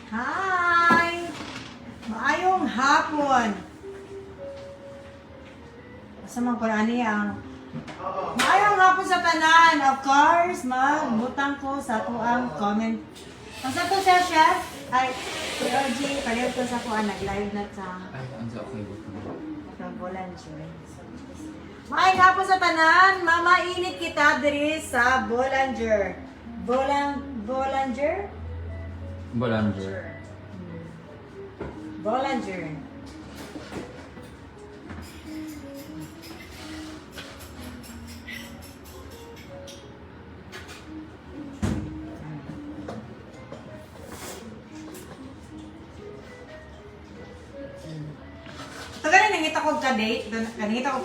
Hi! Maayong hapon. Masamang ko na ang maayong hapon sa tanan. Of course, magbutang ko sa tuang comment. Ang sa to siya, chef, ay, PRG, pareho ko sa kuha, nag-live na sa okay. Boulanger. Maayong hapon sa tanan. Mamainit kita diri sa Boulanger. Boulanger? Boulanger. Ito ganun, nangita ko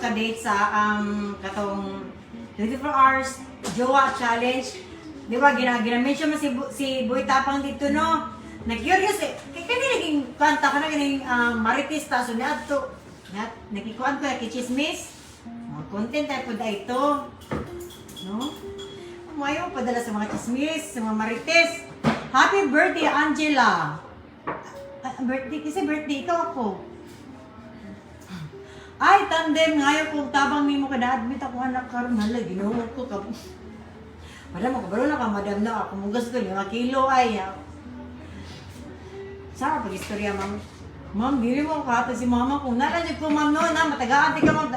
ka-date sa katong 24 hours jowa challenge. Di ba, ginamention mo si Boy Tapang dito, no? Nag-curious eh. Kaya naging kanta ka na ganing maritista. So, nakikuan ko, kichismis. Content tayo po da ito. No? Mayo padala sa mga chismis, sa mga marites. Happy birthday, Angela! Birthday, kasi birthday ito ako. Ay, tandem, ngayon kung tabang mo ka na-admit ako anak karon hala, ginawa ko ka. Madam, ako baro na ka, madam na ako. Mong gusto niyo, mga kilo ay. Saan ka pag-istorya, ma'am? Ma'am, dili mo ako hatag si mama ko. Nalanjag ko, ma'am, no, na, matagaan, di ka mag...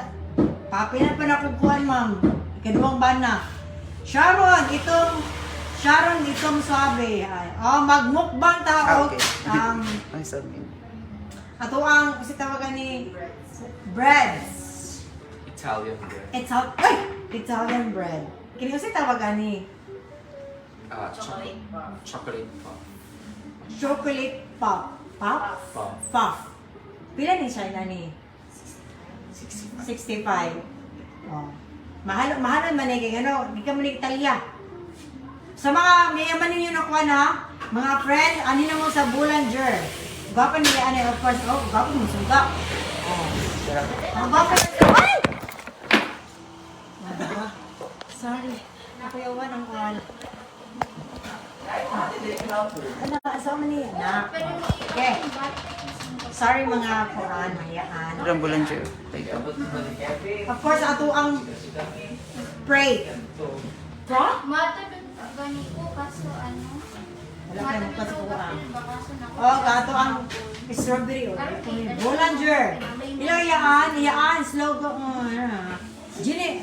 Papinan pa na kukuhan, ma'am. Ikaduwang bana. Sharon, itong swabe. Magmukbang tao. Okay. Ang sabi. Ato ang, kasi tawagan ni... Breads. Italian bread. Italian bread. Kini kasi tawagan ni Chocolate pop. chocolate pop. Pop? Pop. Puff. Pila ni siya na ni? 65. 65. Oh. Mahal man eh, ano, di ka man Italia. Sa mga mayaman ninyo nakuha na, mga friend, ano na mo sa Boulanger. Gwapo nila, ano, of course, gwapo mo suga. Ang gwapo na ay! Sorry, nakuyawan ang kuhan. Ano, asama niya na. Okay. Sorry mga kuhan, mayaan. Ang Boulanger. Of course, ato ang pray. Pro? Gani ko kaso ano? Wala kayo magpasukuha. Bakaso na ko. Ato ang strawberry. Boulanger. Ilang iyaan, slow go. Gini,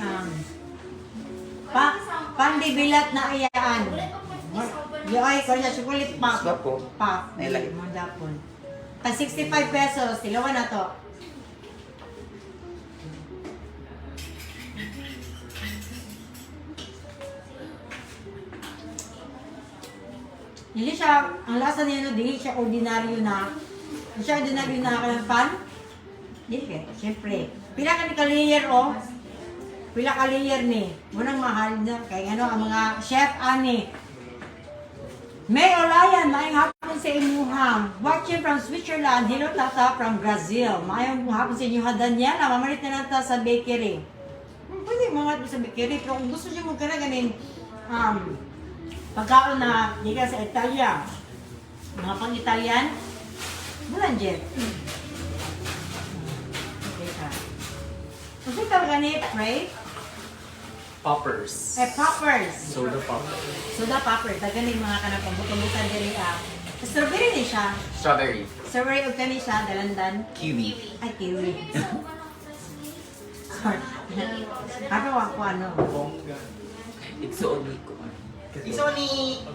pandibilat na iyaan. Yoy, kung sa chocolate pop. Swapo. Pop. Nailagay. Mandapon. Tag 65 pesos. Tilawan na to. Hindi siya, ang lasa niya, no, hindi siya ordinaryo na. Hindi siya ordinaryo na kanyang pan. Hindi ka, siyempre. Pila ka ni ka-layer, oh. Pila ka-layer ni. Munang mahal na. Kaya ano, ang mga chef, ani. May Olayan, maayong hapon sa inyuham. Watching from Switzerland. Hello, tata, from Brazil. Maayong hapon sa inyuham. Daniela, mamalit na nata sa bakery. Pwede mga sa bakery, pero kung gusto niyo magkana ganin, pagkaon na di ka sa Italia, mga pang-Italian, Boulanger. Okay ka. Kasi tawag ni Pray? Poppers. Poppers. Soda pop. Soda poppers. Tagaling mga kanapang butang-butang diri strawberry ni siya. Strawberry. Strawberry o kani siya, dalandan. Kiwi. Ay, kiwi. Sorry. Ako ako ano. It's only ko. Iso ni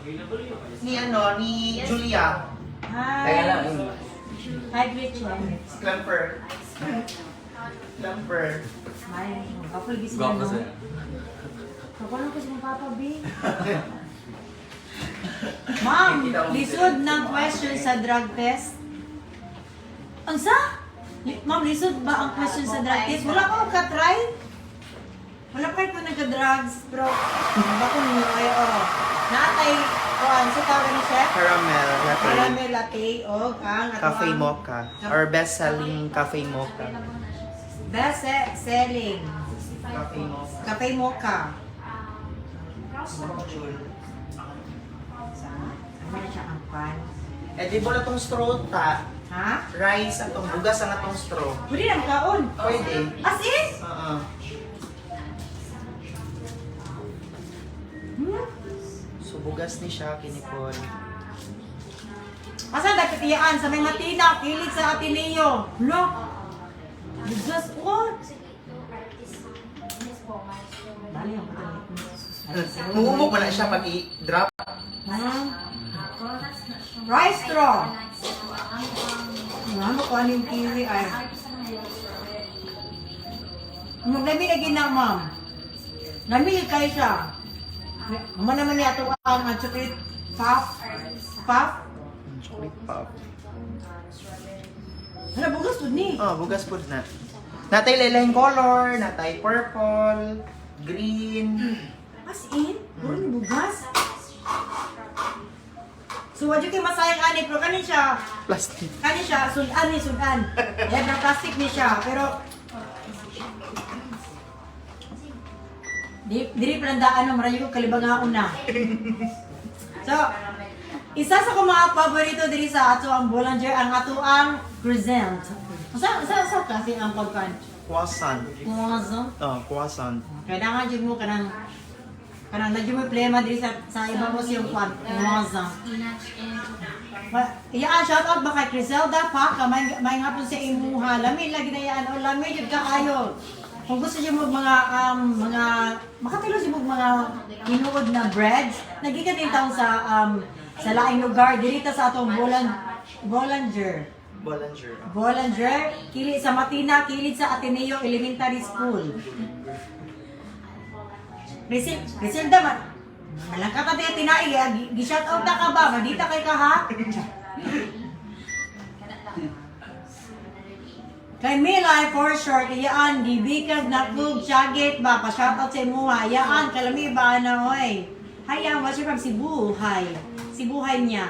Julia. Kaya lang. Hi. Hi, Gretchen. Clamper. Ay, kapal gising Gwapo no. sa. Kapal ko sa Papa B. Ma'am, lisod ng question sa drug test. Unsa? Ma'am, lisod ba ang question sa drug test? Wala ko ka-try? Wala pa ko nagka-drugs, pero bako ninyo kayo, Natay, sa tawag ni Chef? Caramel latte. Caramel latte, o ang Cafe mocha. Or best-selling cafe mocha. Best-selling Cafe mocha. cafe mocha. Ano na siya ang pan? Eh, di ba na tong straw ta? Ha? Rice atong bugas ang atong straw. Pwede na makaon. Pwede. As in? Oo. Hmm? So, bugas ni siya, kinipon. Asa dapat iyaan sa may matina, kilig sa Ateneo. Lo. Bugas ko. Dali ang patanit. Mumumog mo na siya pag i-drop. Rice straw. Ano ko ano yung kiwi ay. Maglami lagi na, ma'am. Lamig kayo siya. Mama naman niya ito ang chocolate puff. Puff? Chocolate pop. Hala, bugas po ni. Oh, bugas po na. Natay lilahing color, natay purple, green. As in? Puro ni bugas? So, wadyo kayo masayang ani, pero kanin siya, Plastic. kanin siya, sudan ni sudan. Yan, na plastic ni siya, pero diri palandaan no, marami ko kalibangaon na. So, isa sa kong mga paborito diri sa ato ang Bollinger, ang ato ang present. Sa kasi ang pagkan. Croissant. Croissant. Oh, croissant. Kailangan dyan mo kanang nadyo mo plema diri sa iba mo siyang kwan. Croissant. Iyaan, shout out ba kay Criselda pa ka may nga po sa imuha. Lami lagi na yan o lami jud kaayo. Kung gusto niyo mga makatilo siyo mga hinuod na breads, nagikan din taon sa laing lugar diri ta sa atong Bollinger. Bollinger. Bollinger, kili sa Matina, kilid sa Ateneo Elementary School. Criselda man. Malang ka tayo tinai, gi-shout out ta ka ba? Madita kay ka ha? Kay Milay for short, iyaan, gibikag na kug chagit ba, pa-shout out sa imuha, iyaan, kalami ba na oy. Hayang, what's from Sibuhay. Sibuhay niya.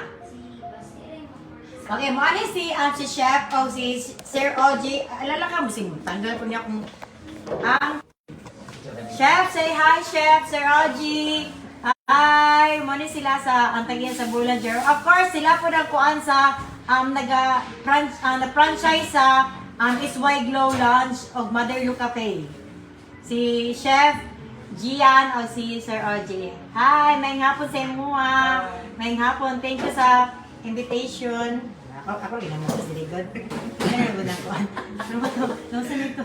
Okay, maani si Chef o si Sir OG, alala ka mo, tanggal ko niya kung ang Chef, say hi Chef, Sir OG. Hi, maani sila sa Antagian sa Bollinger. Of course, sila po nagkuan sa na-franchise sa SY Glow Lounge of Mother Lu Cafe. Si Chef Gian o si Sir OJ. Hi, may hapon sa imuha. May hapon. Thank you sa invitation. Ako rin naman sa siligod. Ano ba na ko? Ano ba ito? Ano sa nito?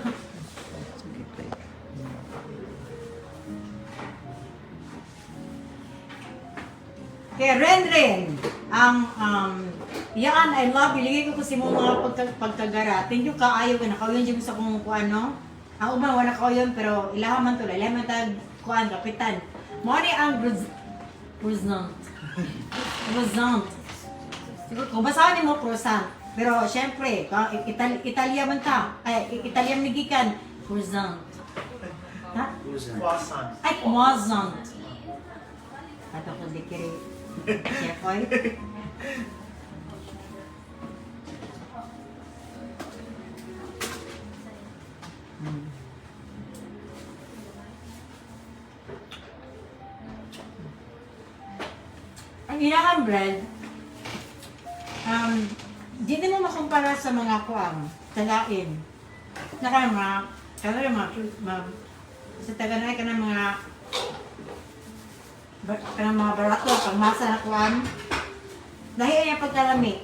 Kaya Ren, ang yan, I love you. Ligay ko si mga pagkagara. Thank you kaayo ka nakauyon dyan sa kung ano. Ang umang wala kauyon pero ilaha man to. Ilaha man tag kuan kapitan. Mori ang croissant. Croissant. Siguro kung basahan mo croissant. Pero syempre, Italia man ta. Ay, Italian migikan. Croissant. Ha? Croissant. Ay, croissant. Ato ko dikiri. Chef oy. Ang inahang bread, di din mo makumpara sa mga kuang, talain. Sa Taganay ka ng mga barato, pagmasa na kuang. Dahil yung pagkalami,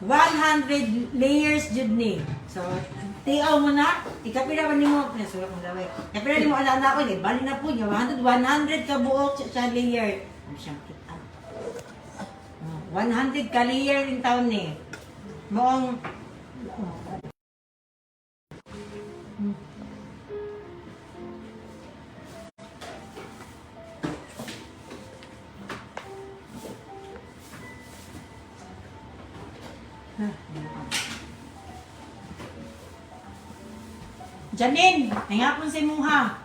100 layers jud ni. So, tiaw mo na, ikapira man nimo, nasulat mo daway. Ikapira nimo ala ko, bali na po niya, 100 ka buok sa layer. Ano siyang kita? 100 ka layer in taon ni. Moong Janine, nangapon si Muha.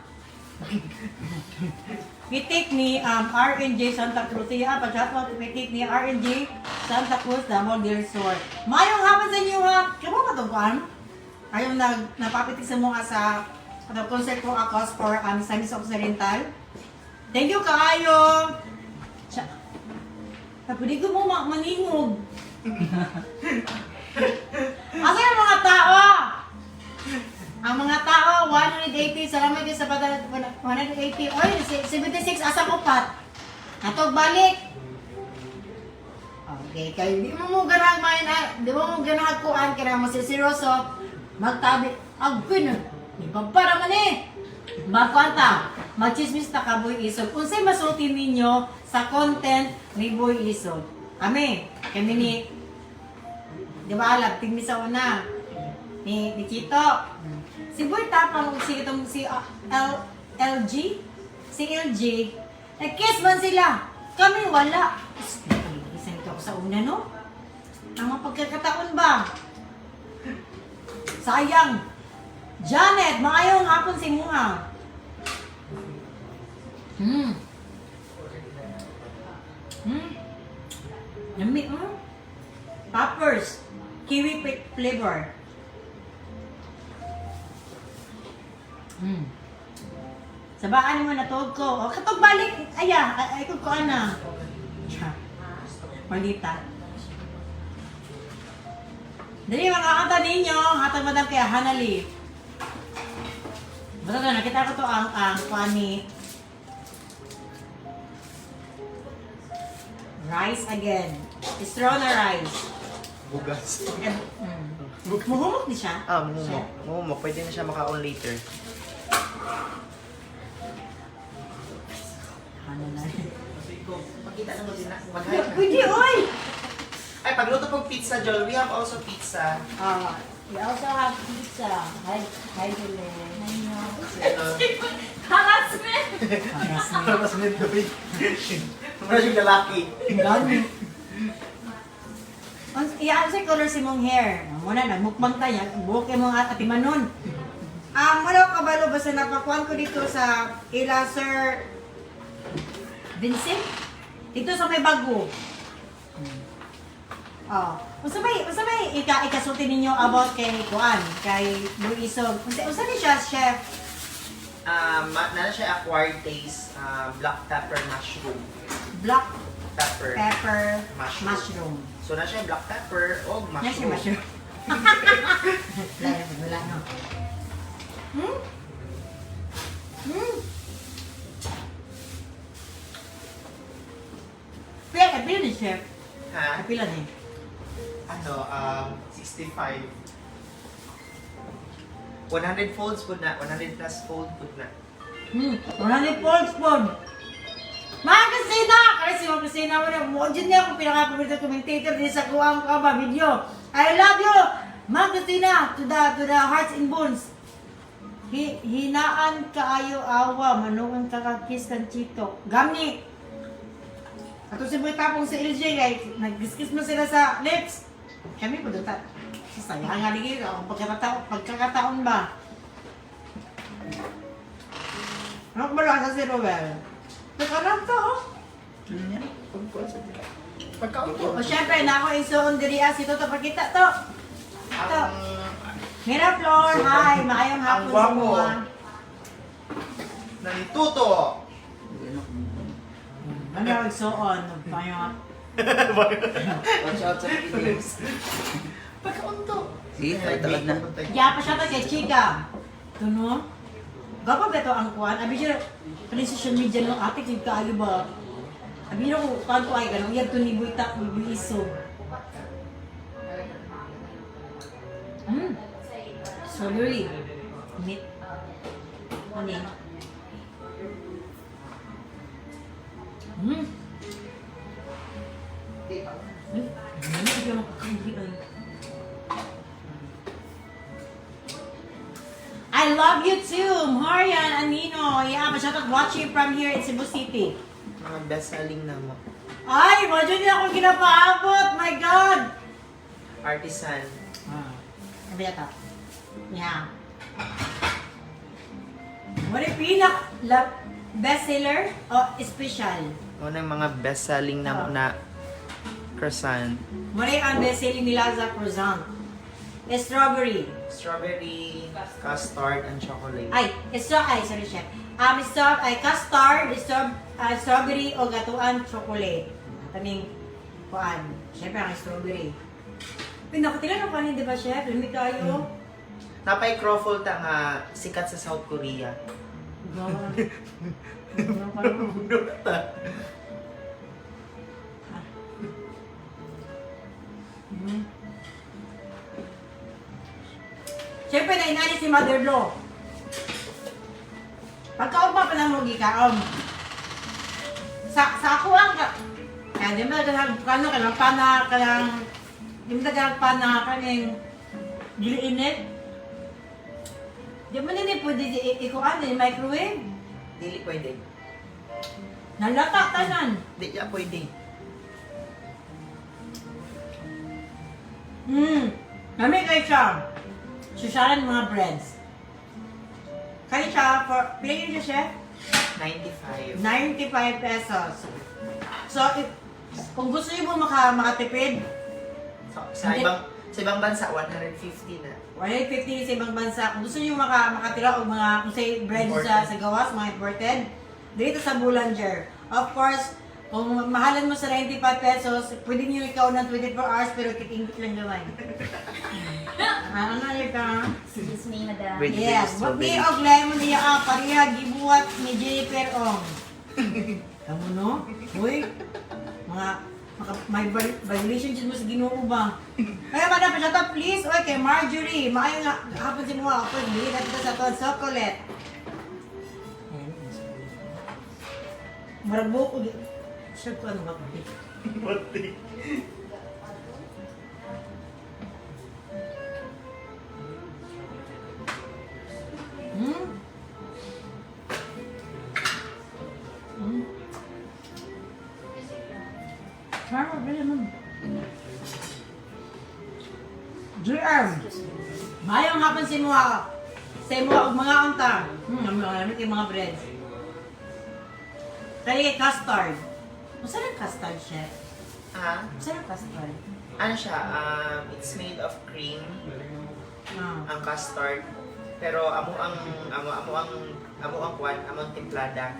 Pitik ni RNJ Santa Cruz. Iya, pag-chat mo, pitik ni RNJ Santa Cruz, Damol del Sur. Maayong hapon sa inyo ha. Kamo ba itong kuhan? Ayong napapitik sa mga sa concert ko ako for Samis Occidental. Thank you kaayo. Pwede ko mo maningog. Asa yung mga tao? Ang mga tao, 180, salamat kayo sa padala, 180. Oy, 76, asa ko pat? Natog balik. Okay, kayo, di mo ganang di mo ganang kuan, kaya masisiroso, magtabi, agpin, ipagpara man eh. Magkwanta, magchismis na ka, Boy Isog. Unsay masulti ninyo sa content ni Boy Isog? Kami ni, di ba alam, tigmi sa una, ni Chito. Si Boy Tapang, si LG, si LG, nag-kiss man sila. Kami wala. Isa ito ako sa una, no? Ang mga pagkakataon ba? Sayang. Janet, maayong hapon si Muha. Yummy, Poppers. Kiwi flavor. Sabaan mo natog ko. O, kapag balik, ay ko ana. Malita. Dali, mga kanta ninyo. Hatag madam kaya Hanali. Basta na, nakita ko to ang funny. Rice again. Straw na rice. Bugas. Muhumok di siya? Mumok. Mumok. Pwede na siya makaon later. Ano na? Pakita na mo din na. Pwede, oy! Ay, pagluto pong pizza, Joel. We have also pizza. We also have pizza. Hi, Julie. Harassment! Para mas nito. Para yung lalaki. Dami. Iyaan sa color si mong hair. Muna na, mukbang tayo. Buhok yung mga atimanon. Wala ko kabalo, basta napakuan ko dito sa ila Sir Vincent. Dito sa may bago. Unsa may ikasulti ninyo about kay Kuan, kay Luisog. Unsa ni siya, chef? Nana siya acquired taste, black pepper mushroom. Black Pepper. pepper Mushroom. So na siya black pepper o Yan siya mushroom. mushroom. Wala no. Pila ni chef? Ha? Pila ni? 65. 100 folds po na. 100 plus fold po na. 100 volts po. Mga Christina! Kaya si Mga Christina mo na, mo dyan niya akong pinaka-paborito commentator din sa kuwang ka ba video. I love you! Mga Christina, to the hearts and bones. Hinaan kaayo awa, manuang kakakis kan Chito. Gamni! Ato si Boy Tapong sa LJ, ay nag-kiss mo sila sa lips. Kami po doon sayang nga ligay ka, pagkakataon ba? Ano ba lang sa si Roel? Nakaram to, oh. Ano niya? Pagkaon po. O syempre, na ako isuon diri as ito to pakita to. Ito. Mira Flor, hi, maayong hapon sa gwapo. mga. Nalituto! Ano yung isuon? Magpayong. Watch out sa videos. Pagkaon to. Sige, talad na. Kaya pa siya to kay Chika. Ito no? Gapa ba ito ang kuwan? Abi siya, kani social media no, ate kaya kaayo ba? Abi na ko, kuwan ko ay ganun, yan to ni Buita, ni Iso. Sorry. Meat. Ano yan? I love you too, Marian Anino. Yeah, masyadong watching from here in Cebu City. Mga best-selling na mo. Ay, madyan niya ako ginapaabot. My God! Artisan. Sabi ata. Yeah. What if bestseller o special? Ano yung mga best-selling na mo na croissant. What if ang bestselling nila sa croissant? Strawberry. Strawberry, custard, and chocolate. Sorry chef. Custard, strawberry o gatuan chocolate. Kaming kuan. Siyempre, ang strawberry. Pinakatilan ang kanin, di ba, chef? Lumi kayo. Napay croffle ta nga sikat sa South Korea. God. Bunot ta. Siyempre, nainani si mother-in-law. Pagkaugma pa lang mo gikaon. Sa ako ang kaya di ba daghang kano kanang pana kanang di ba daghang pana kaning giliinit. Di ba nini pwede ikuan ni microwave? Dili pwede. Nalata tanan. Di ya pwede. Nami kay siya. Susalan mga breads. Kaya siya, for, pila yun siya, chef? 95. 95 pesos. So, kung gusto niyo po makatipid, Sa ibang bansa 150 na. 150 sa ibang bansa. Kung gusto niyo makatira o mga, kung say, bread sa gawas, mga imported, dito sa Boulanger. Of course, kung mahalan mo sa 95 pesos, pwede niyo ikaw ng 24 hours pero kitingit lang naman. Ano na yun ka? Excuse me, madam. Wait. Yes, wag strawberry. ni og lemon niya pareha gibuhat ni Jennifer Ong. Kamu no? Uy. May violation dyan mo sa Ginoo ba? Kaya madam, pasyata please. Uy, kay Marjorie. Maayo nga. Hapon si mo ako. Bili na dito sa to chocolate. Marag buko. Sure ko ano ba? Pati. Sarap ba naman? GM! Mayong hapon si Mua. Sa Mua og mga unta. Namit yung mga breads. Kaya custard. Masarap custard, chef. Masarap custard. Ano siya? It's made of cream. Ang custard. Pero amo ang kwan, amo ang timplada.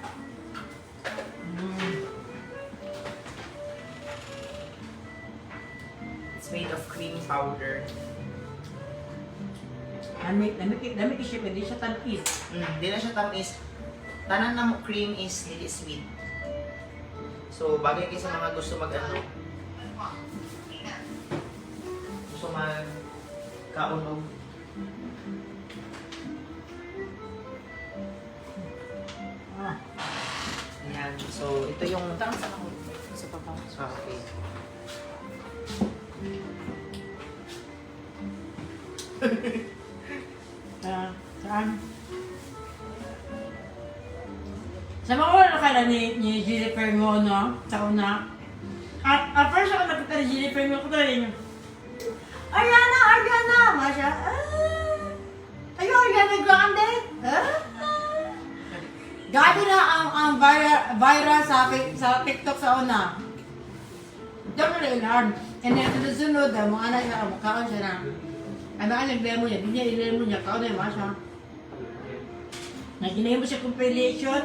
It's made of cream powder. Lamig siya, pwede siya tamis. Di na siya tamis. Tanan na mo cream is really sweet. So, bagay kayo sa mga gusto gusto kaunog. Ayan. So, ito yung... Sa papa. Okay. Saan? Sa mga wala ka na ni Jennifer mo, no? Sa una. At first ako nakita ni Jennifer mo, ko talaga yun. Ariana! Mga siya, Ariana Grande? Gabi na ang viral sa TikTok sa una. Diyan mo na ilan. And then, sa sunod, mga anak niya, makaon siya na. Ano ka nag-demo niya? Di niya i-demo niya. Kaon na yung mga siya. Nag-demo siya compilation.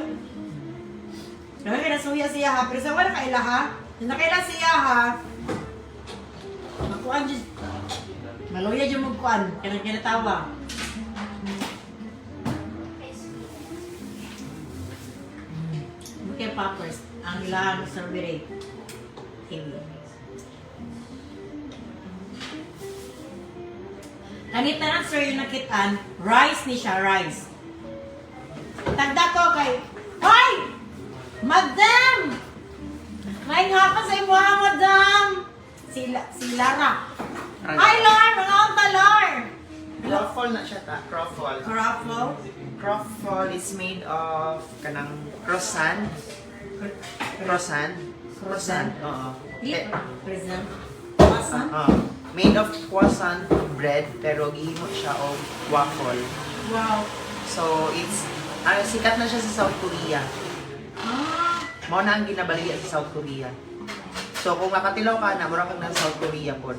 Kaya kinasuya siya ha. Pero sa wala kaila ha. Nakailan siya ha. Magkuhan dyan. Maluya dyan magkuhan. Kinatawa. Bukay poppers. Ang ilang strawberry. Kiwi. Kanita na sir yung nakitaan, rice ni siya, rice. Tagda ko kay, hoy! Madam! Ngayon hapon sa imo ha, madam! Si Lara. Hi, Lar! Mga unta, Lar! Croffle na siya ta. Croffle. Croffle. Croffle is made of kanang croissant. Croissant. Oo. Present. Croissant. Made of croissant bread pero gihimo siya og waffle. Wow. So it's sikat na siya sa South Korea. Mao na ang ginabaligya sa South Korea. So kung makatilaw ka na, mura kang nasa South Korea po.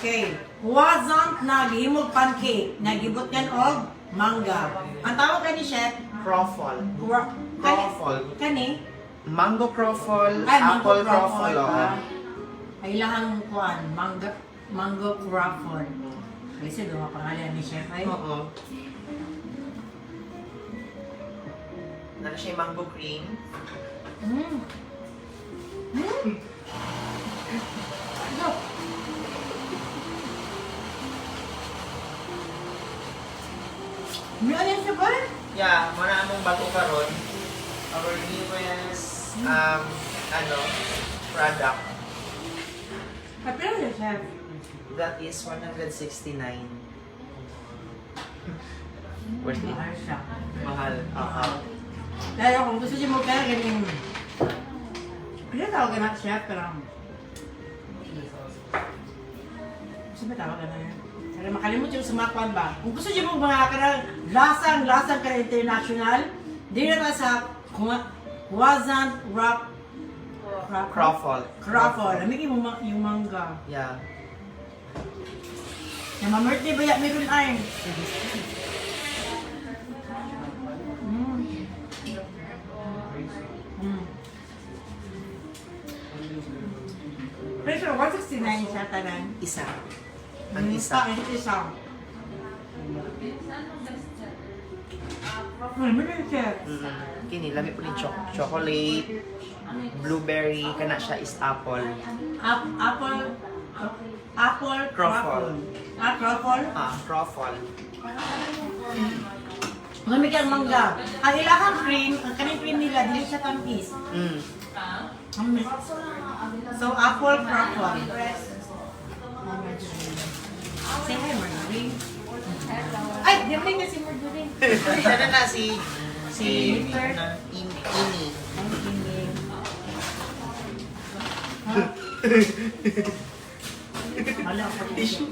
Okay. Croissant na gihimog pancake. Nagibot yan og mangga. Ang tawag ka ni chef, Croffle. Croffle. Croffle. Kani? Mango croffle, Ay, mango apple croffle. croffle. Ay, ilahang kuan, mango croffle. Kasi doon pangalan ni Chef ay. Oo. Nala siya yung mango cream. Mm. Mm. Ano? May alin siya ba? Yeah, muna among bago karon. Our newest product. Kapila siya, Chef. That is 169. Worth it. Mahal siya. Mahal. Dahil kung gusto niyo mo kaya ganyan. Ano tawag na chef? Pero... Gusto ba tawag na yan? Kaya makalimut yung sumakwan ba? Kung gusto niyo mo mga karang lasang ka international, di na ta sa Croissant Wrap Croffle. Croffle. Lamig yung mangga. Yeah. Yung ma-birthday ba yan? Meron ay. Pero 169 siya tanan. Isa. Ang isa. Isa. Ano na siya? Kini, lami po ni chocolate, blueberry, kana siya is apple. Apple Croffle. Croffle? Croffle. Lamig ang mangga. Ang ilahang cream, ang kaning cream nila, dili siya tamis. So, apple croffle. Say hi, Marjorie. Ay, diyan na si Marjorie. Siya na si Winter. Ini. Ang ining. Wala ako dito.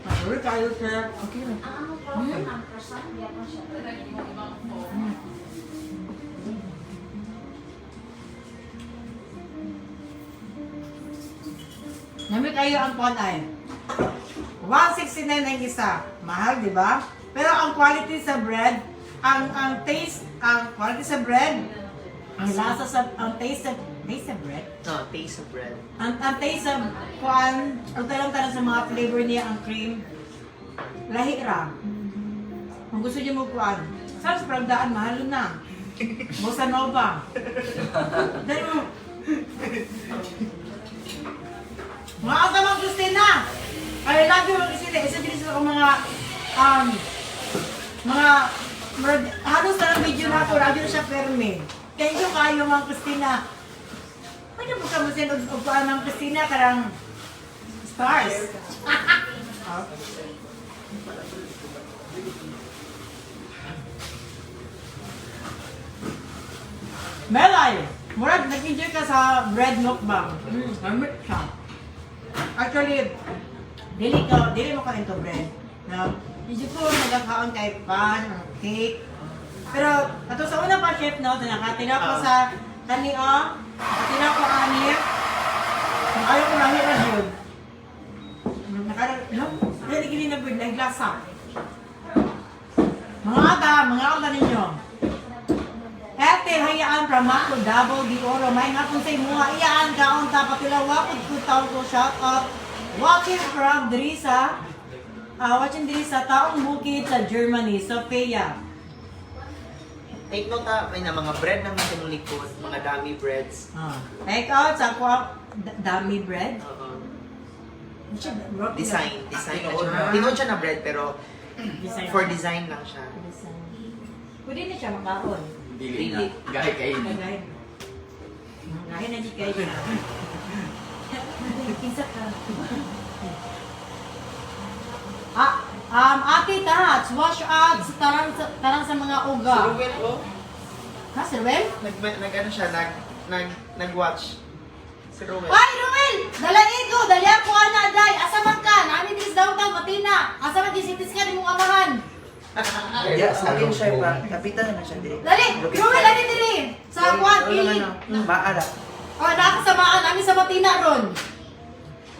Marjorie, kayo siya. Okay na. Nami kayo ang ponay. 169 ang isa. Mahal, di ba? Pero ang quality sa bread, ang taste, ang quality sa bread, ang lasa sa, ang taste sa bread, No, taste of bread. ang taste sa kuan, ang talang-talang sa mga flavor niya, ang cream, lahi ra. Kung gusto niyo mo kuan, sa pragdaan, mahal na. Bossa Nova. Dahil mo, mga katamang Christina! I love you, Christina. Isa din sila kong halos na video na ito, radio na siya perme. Thank you kayo, mga Christina. Pwede mo ka mo siya nagpuan ng Christina, karang stars. Melay, murag nag-enjoy ka sa bread mukbang. Gamit siya. Actually, dili mo ka into bread. No? Medyo po nagkakaon kay pan, cake. Pero, ato sa una pa, chef, no? Nakatila ko sa kanio, nakatila ko anip. Ayaw ko lang yun yun. Dili gini na bread, naglasa. Mga ata ninyo. Ete, hayaan from ako, Davao di Oro. May hapon sa imuha, iyaan kaon tapat nila. Wakod ko taon ko, shout out. Watching from Drisa. Watching Drisa, taong bukid sa Germany, Sofia. Take note may na mga bread na mga likod, mga dummy breads. Take out sa dummy bread. Design na siya. Tinood siya na bread pero for design lang siya. Pwede na siya makaon. Dili na. Gahay kayo ni. Gahin na di kayo na. Kinsa ka. Ate Tats, wash out tarang sa mga uga. Si Ruel, oh. Ha, si Ruel? Nag-ano siya, nag-watch. Si Ruel. Ay, Ruel! Dali ako, ana, day. Asa man ka? Nami dis downtown, Matina. Asa man disitis ka, di mong amahan. Yes, alin siya pa. Kapitan na siya dili. Dali, Ruel, ani diri. Sa kuwan, pilit. Maara. O, nakasamaan, nami sa Matina ron.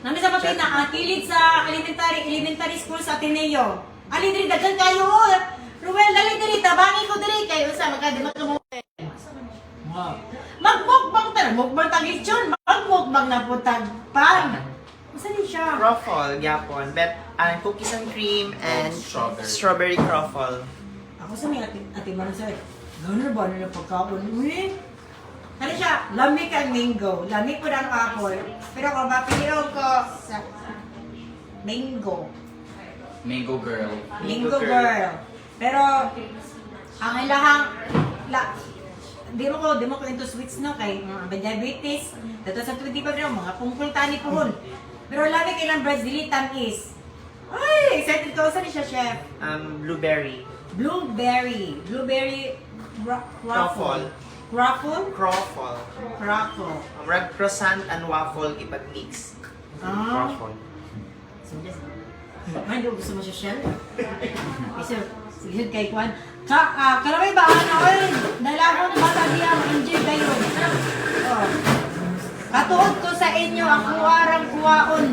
Nami sa Matina, kilid sa elementary school sa Ateneo. Ali diri daghan kayo. Oh. Ruel, dali diri tabangi ko diri kay usa magkadimot mo. Magmukbang ta, mukbang tagitsyon, magmukbang na putag pan. Usa ni siya? Croffle, yapon. Bet, cookies and cream and strawberry croffle. Ako sa may ati Marcel. Gano'n ba nila pagkaon? Uy! Ano siya? Lami ka ang mango. Lami ko ng apple. Pero kung mapiliw ko sa mango. Mango girl. Mango girl. Pero, ang ilahang, di mo ko into sweets no, kay mga diabetes. Dato sa 25 na, mga pungkul tani pohon. Pero lami kailang breads, dili tamis. Ay, excited ko. Saan siya, chef? Blueberry. Blueberry Croffle. Croffle? Croffle. Croffle. Red croissant and waffle ipag-mix. Ah. Croffle. So, just, ay, hindi ko gusto mo siya shell. Kasi, sige, kay Kwan. Kalamay ba, ano, ay, nalabot bata niya, enjoy kayo. Oh. Katuod ko sa inyo, ang kuwarang kuwaon.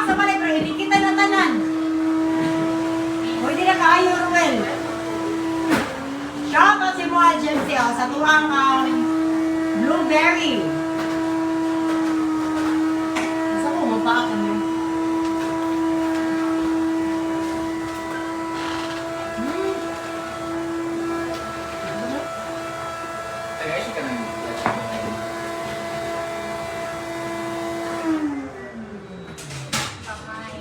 Sa balay, pero hindi kita na tanan. Pwede na kaayo, Ruel. Shout out si mo, agency, sa tuwang blueberry. Nasa ko, mapaa kami. Tagay ka ng Kamay.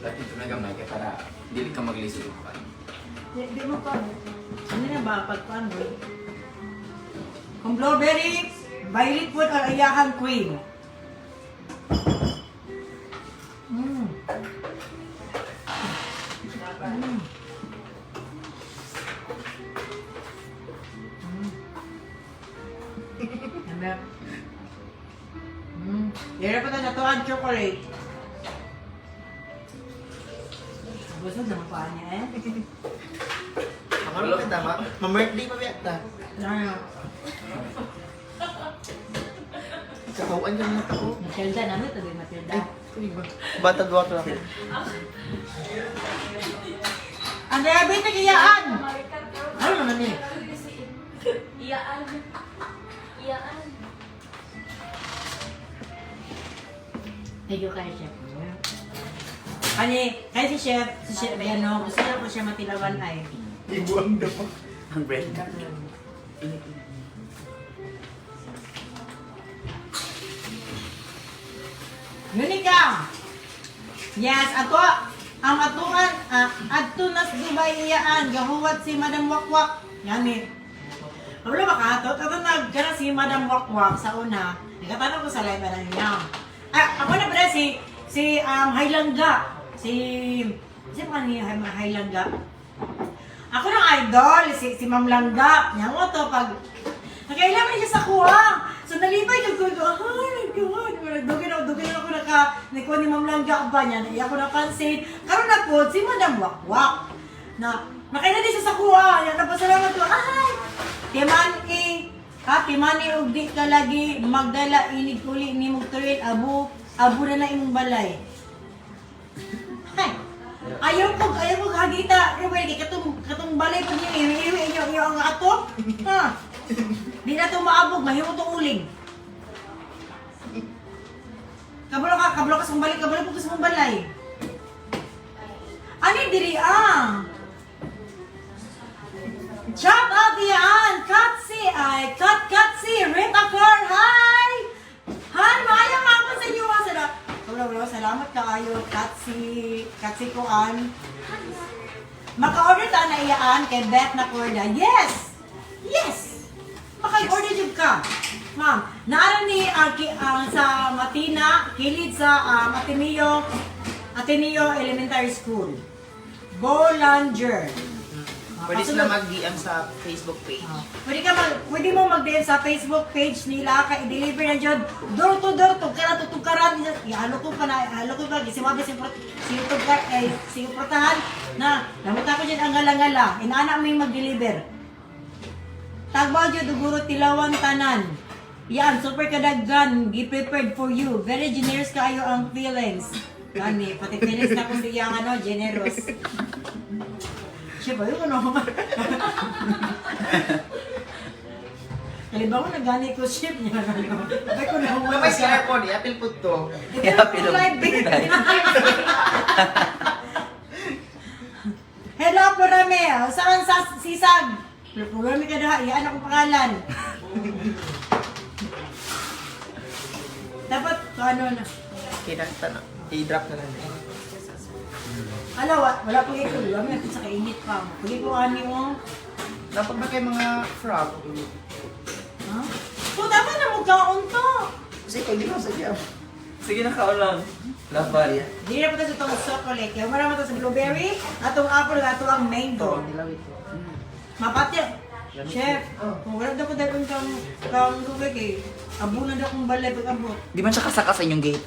Lagi ito na gamay kaya para dili ka maglisod pa. Di mo pa. Hindi na ba pagkuhan mo? Kung blueberry, violet food, or ayahan cream. Mm. Mm. Anak. Dira pa sa tuwan chocolate. Gusto na mapaan niya eh. Ano kita, ma-birthday pa biyata. Ano? Kakauan ka na ako. Matilda namin, tabi Matilda. Batad water ako. Ang diabetes iyaan! Ano naman eh? Iyaan. Iyaan. Thank you kay Chef. Kaya si Chef, ayan no, gusto na ko siya matilawan ay. Ibuang daw. Ang bread ka. Unica! Yes, ang atuan, adto nas Dubai iyaan, gahuwat si Madam Wakwak. Yan eh. Wala makahatot, ato nagkara si Madam Wakwak sa una. Nagkatanong ko sa live na niya. Ako na pala si Hailangga. Si pa ni Hailangga. Ako ng idol, si Ma'am Langga. Yan mo to, pag nakailaman siya sa kuha. So nalipay ko, ay, nagdugin ako nikuha ni Ma'am Langga ba niya. Naiya ko napansin. Karoon na po, si Madam Wakwak. Nakaila din siya sa kuha. Yan, napasalamat ko, ay, timani og di ka lagi magdala inig kuli ni mong tuloy abu na na imong balay. Hay. Ayaw ko hagita, Ruel, kay katong balay pag iwi inyo ang ato. Ha. Di na to maabog, mahimo to uling. Kabalo ka sa balay, kabalo po sa mong balay. Ani diri ang shout out yan! Katsi! Rita Car! Hi! Hi! Maayong hapon sa inyo! Salamat kaayo, Katsi Kuan. Maka-order ka na iyaan kay Beth na Corda. Yes! Yes! Maka-order jud ka. Ma'am, naara ni sa Matina, kilid sa Ateneo Elementary School. Bolanger. Pwede sila mag-DM sa Facebook page. Pwede mo mag-DM sa Facebook page nila kay i-deliver na dyan door to door, tukaran, ihalo ko pa, gisiwaga si portahan na namuta ko dyan ang ngala-ngala, inaana mo yung mag-deliver. Tagbaw dyan, duguro tilawan tanan. Yan, super kadaggan, gi-prepared for you. Very generous kayo ang feelings. Gani, pati feelings na kung siyang ano, generous. Siya ba yun ano? Kaliba ko nagani ko ship niya. Abay ko na Kapag si Hapon, i-apil po to. Ito live big. Hello, Purame. Saan sa sisag? Purame ka na, iyan akong pangalan. Dapat, ano na. Kinakta na. I-drop na lang. Ano, wala pang ito. Wala mo sa kainit pa. Pwede ko ani mo. Dapat ba kayo mga frog? Ha? So, dapat na magkaon to. Kasi kung di ko sa jam. Sige na kaon lang. Laban. Hindi na po ito sa itong chocolate. Kaya marami ito sa blueberry, atong apple, ato ang mango. Dilawit ko. Mapati. Chef, kung wala dapat dahil kang lubig eh. Abunan daw kong balay pag-abot. Di man siya kasaka sa inyong gate.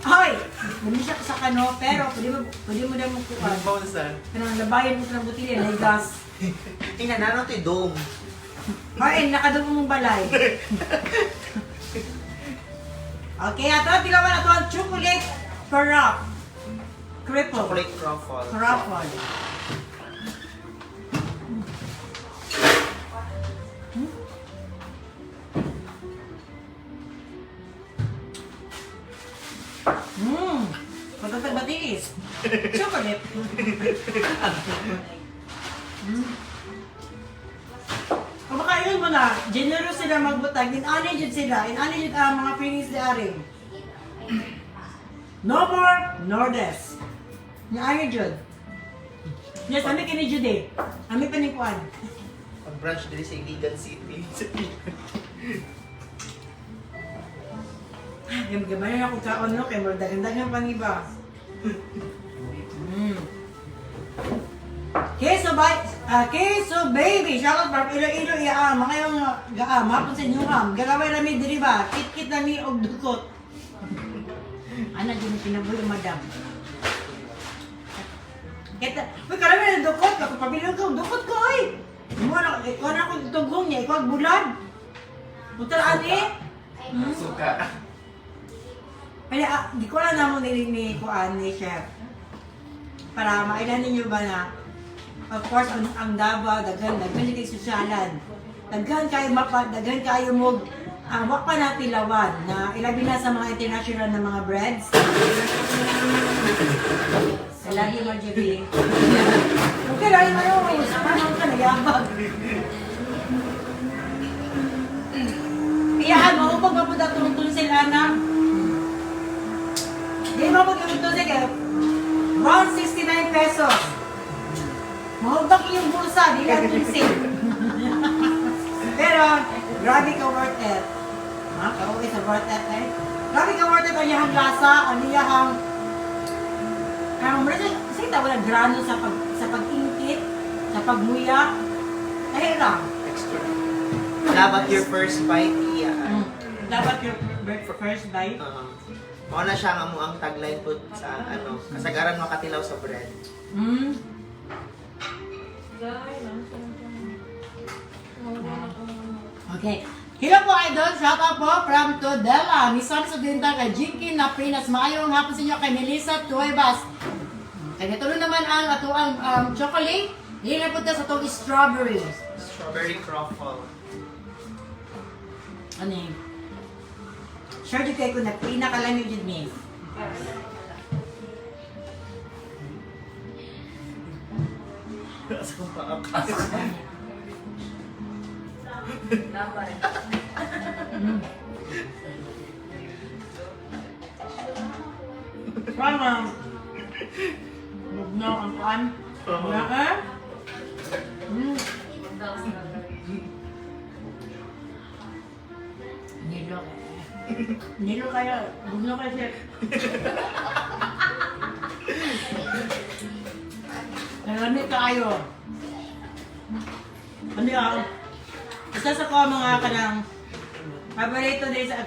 Hoy! Hindi siya sa kano, pero pwede mo daw magkuhan. Bonsa. Kanang labayan mo sa ng butilya, na gas. Ina, nano ito yung dome. Hoy, nakadamo mong balay. Okay, ato tilawan ato ang chocolate crop. Cripple. Chocolate truffle. Crumple. Matatag batis. Chocolate. Kung makain mo na, generous sila magbutag. In-ani jud sila. In-ani jud ang mga feelings di aring. No more, nor less. In-ani jud. Yes, kami kini jud eh. Kami panikuan. Pag-branch din sa Iligan City. Yung gamay na ako kaon no, kay mo dagan-dagan pang iba. Keso baby, shout out from Iloilo iya mga yung gaam, hapon sa inyo ham. Gagaway rami diri ba? Kit-kit nami og dukot. Ana din kinabuhi madam. Kita, uy karami na dukot, kapag pabilog ka, dukot ko oy. Mo na ko tugong niya, ikaw bulad. Putra ani. Suka. Pero di ko lang naman ni Kuan ni Chef. Para mailan ninyo ba na, of course, ang Davao, daghan kayo sosyalan. Daghan kayo mapa, daghan kayo mo, wak pa na tilawan, na ilabi na sa mga international na mga breads. Lagi mo, JB. Okay, lagi mo yung parang ka, nagyabag. Iyaan mo, upag mapunta tungtun sila na, di mo pag-iutos siya, 169 pesos. Mahubak yung bulsa, di lang tunsin. Pero, grabe ka worth it. Ha? Kauwi sa worth it eh. Grabe ka worth it ang iyahang lasa, ang iyahang... Kasi tawa na grano sa pag-ingkit, sa pagmuya. Nahirang. Dapat your first bite, iya. Dapat your first bite. Mao na siya nga mo ang tagline po sa ano, kasagaran makatilaw sa bread. Okay. Hello po idol, shout out po from Todela. Misan sa dinta kay Jinky na Pinas. Maayong hapon sa inyo kay Melissa Tuebas. Kaya tuloy naman ang ato ang chocolate. Hindi na punta sa itong strawberry. Strawberry truffle. Ano yun? Sure di kayo kung pinakalamig yun niya. Asa kong paak. Parang mugnaw ang paan. Wala ka? Nilo. Nilo kaya. Mugnaw kaya siya. Nalamit tayo. Ano yan? Isa sa ko mga kanang paborito din sa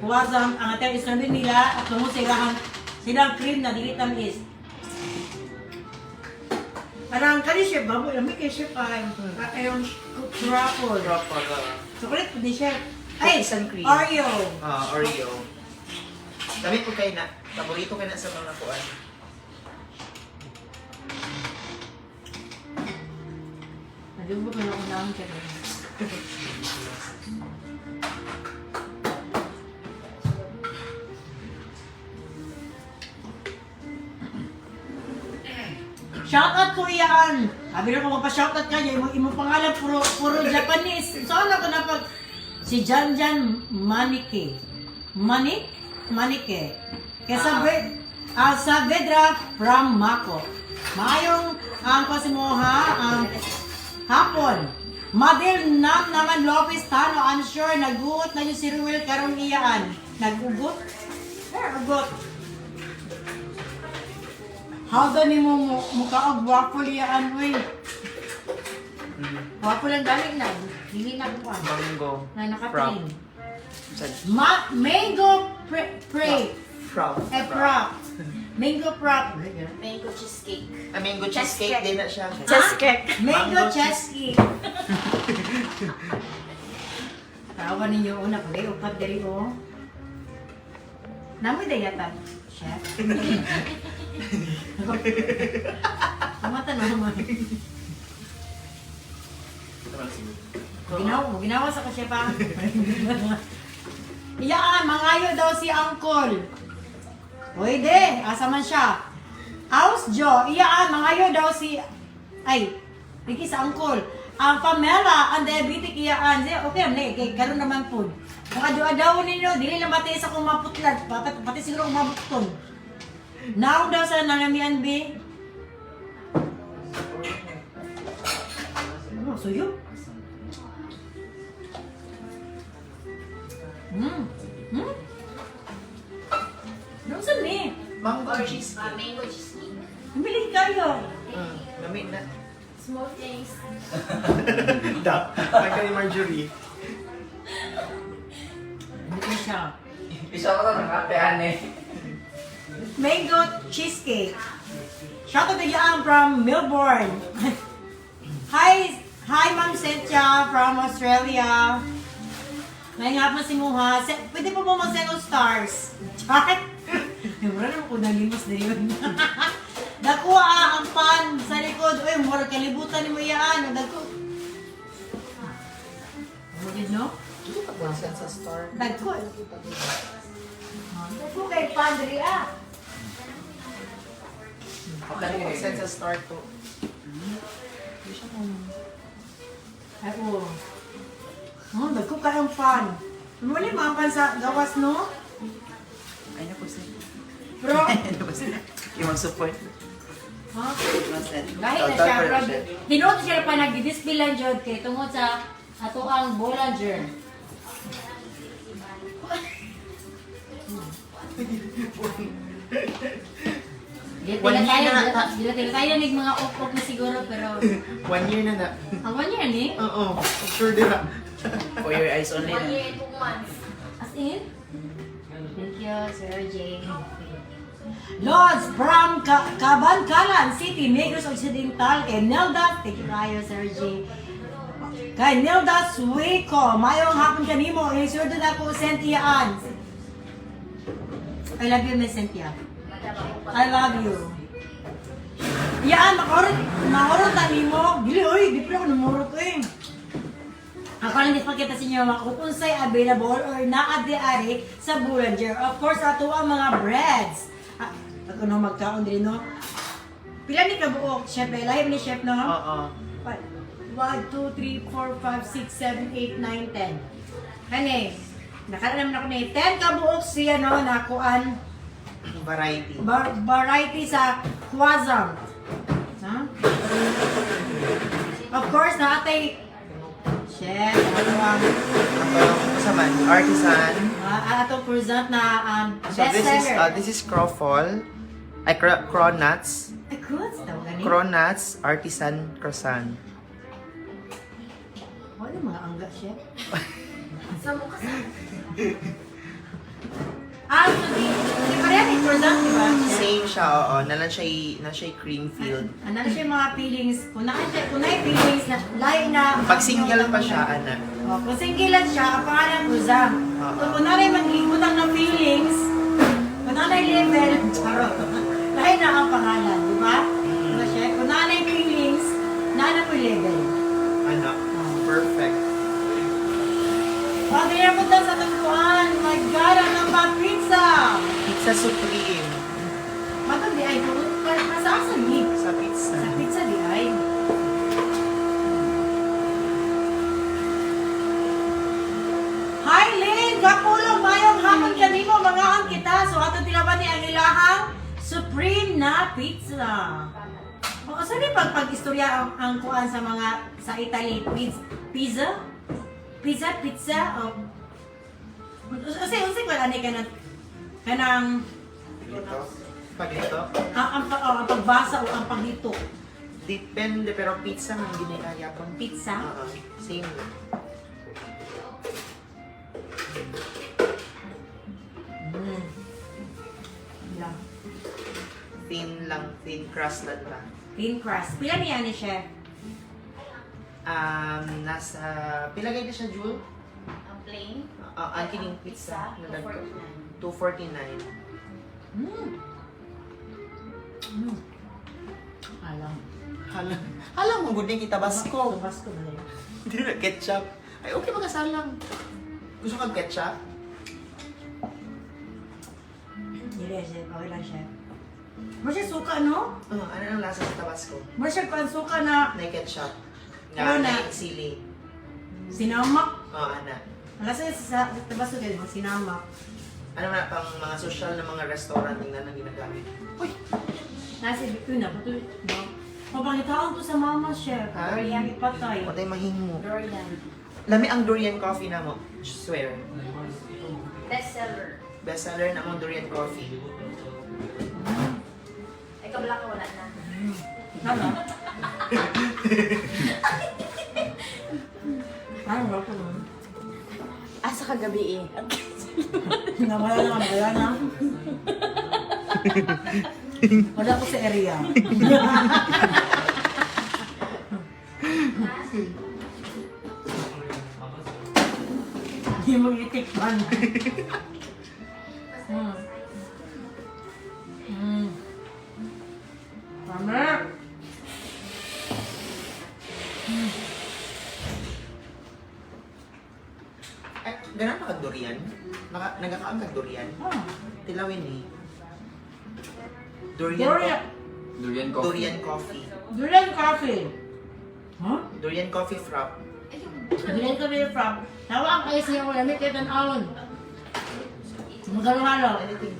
Wazam, ang ating isnamin nila at tungo silang cream na dili tamis. Parang kani chef, babo, lamig kay chef ay. Ayong truffle. Truffle. Chocolate po ni chef. Ay, Cookies and cream. Oreo. Oreo. Dami po kayo na. Paborito kayo na sa mga kuan. Nadubo ko na unang ka rin. Shoutout ko yan! Sabi na ko magpa-shoutout ka niya, imong pangalan puro Japanese. Saan ako napag... Si Janjan Manike. Manike. Kaya sa Vedra from Mako. Maayong ang pasimuha ang Hapon. Madel Nam naman Lopez Tano, I'm sure naguot na yung si Ruel karong iyaan. Nagugot? Nagugot. How daw ni mo mukha og waffle iyaan, wey? Waffle lang galing na. Dili na ko Mango. na naka-train. Frap. Mango prop. Frap. Prop. Mango prop. Mango cheesecake. Mango cheesecake din na siya. Cheesecake. Mango Mango cheesecake. Tawa ninyo una ko dahil upat dari o. Namoy dayatan, chef. Kamata naman. Ginawa sa ko chef pa. Iyaan, mangayo daw si Uncle. Pwede, asa man siya. House Joe, iyaan, mangayo daw si... Ay, Ricky sa Uncle. Ang Pamela, ang diabetic iyaan. Okay, kay karon naman po. Kung adu-adaw ninyo, dili lang bati sa kung maputlat. Pati siguro umabukton. Naong daw sa nanamian, B. Ano, suyo? Ano saan ni? Mango cheesecake. Mango cheesecake. Bumili kayo. Lamig na. Small things. Pagka ni Marjorie. Bumili siya. Isa ko lang nakapean eh. Mango cheesecake. Shout out to Yang from Melbourne. Hi Ma'am Cynthia from Australia. Ngayong hapon si Muha. Pwede po mo mag-send of stars. Chart. Wala naman ko nalimos na yun. Nakuha ang pan sa likod. Uy, mura kalibutan ni mo yan. Dagko. Ano yun, no? Pagkasan sa store. Dagko. Dagko kay pan, dali ah. Okay, pagkasan sa store to. Ay, oo. Oh, dagko kayong pan. Muli mga pan sa gawas, no? Ay, na po sir. Pero, Ay, na po sir. Yung mag-support. ha? Dahil Dahil na siya, bro. Tinuot siya pa nag-display lang dyan kay tungod sa ato ang Bollinger. Dila tayo nig mga upok na siguro, pero 1 year na na. ang one year ni? Oo. Sure din. For your eyes only 1 na. year and 2 months. As in? Thank you, Sir J. Lords from Cabancalan City, Negros Occidental, kay Nelda, thank you kayo, Sir J. Kay Nelda Suico, mayong hapon kanimo, i-sure doon ako, Cynthia Ann. I love you, Miss Cynthia. I love you. Yan, makurot tani mo. Dili, oy, di pa ako namurot eh. Ako lang di pakita sa inyo kung unsay available or naa-di-ari sa Bollinger. Of course, ato ang mga breads. Ako no magkaon din, no? Pila ni kabuok, chef? Lahi ni chef, no? Oo. 1, 2, 3, 4, 5, 6, 7, 8, 9, 10. Kani, nakaraan naman ako na 10 kabuok siya, no? Nakuan. Variety. Variety sa croissant. Ha? Of course, naatay chef, ano ang Kasaman, artisan. atong croissant na So bestseller. this is croffle. Ay, cronuts. Ay, good. Tawag gani. Cronuts, artisan croissant. Wala mga angga, chef. Sa mukha sa... So di pareha ni croissant, di ba? Same siya, oo. Na siya cream filled. Ano na siya yung mga feelings, kung na feelings na lahi na... Pag single pa siya, ana. Oh, kung single lang siya, ang pangalan croissant. Oo. So kung na rin mag-ibutang ng feelings, kung na rin level, charot. Lahi na ang pangalan, di ba? Diba siya? Kung na rin feelings, na po level. Ano? Perfect. Pag rin po sa tagpuan, my God, ang namba pizza! Pizza Supreme. Matag di ay, masaan sa ni? Sa pizza. Sa pizza di ay. Hi Lynn! Kapulong mayong hapon kanimo, mga ang kita. So ato tilaban ni ang ilahang Supreme na pizza. O saan ni pag-istorya ang kuan sa mga sa Italy? Pizza? Pizza? Unsa ko ani kanang Dito. Pag ito. ang pagbasa o ang paglito. Depende, pero pizza ang ginagaya pang Pizza? Oo. Same. Lang. Thin crust lang ba? Thin crust. Pila niya ni chef? Nasa, pilagay na siya, Jewel? Ang plain. Ang kining pizza. Pizza, $2.49. Alam mo, good kita Tabasco. Tabasco na yun. Hindi na ketchup. Ay, okay magasalang. Gusto kang ketchup? Hindi chef. Okay lang chef. Masya suka, no? Ano ang lasa sa Tabasco? Masya pa ang suka na Na ketchup. Ano na? Na sili. sinamak. Ana. Alas sa Tabasco kayo, sinamak. Ano na, pang mga social na mga restaurant tingnan ang ginagamit. Uy! Nasa ito na, patuloy. No? Pabalitaan to sa mama, chef. Ha? Durian ipatay. Patay mahimo. Durian. Lami ang durian coffee na mo. Swear. Bestseller. Bestseller na mo durian coffee. Ay, kabla ka wala na. Ano? Ano ba ito? Asa kagabi eh. Nawala na. Wala ko sa area. Hindi mo itikman. Tama. Eh, ganun ka durian? Nagkakaan ka durian? Ah, Tilawin eh. Durian. Durian coffee. Durian coffee. Durian coffee. Huh? Durian coffee frap. Durian coffee from. Tawa ang kayo siya ko lamit kayo tan-awon. Magalo-halo. Anything.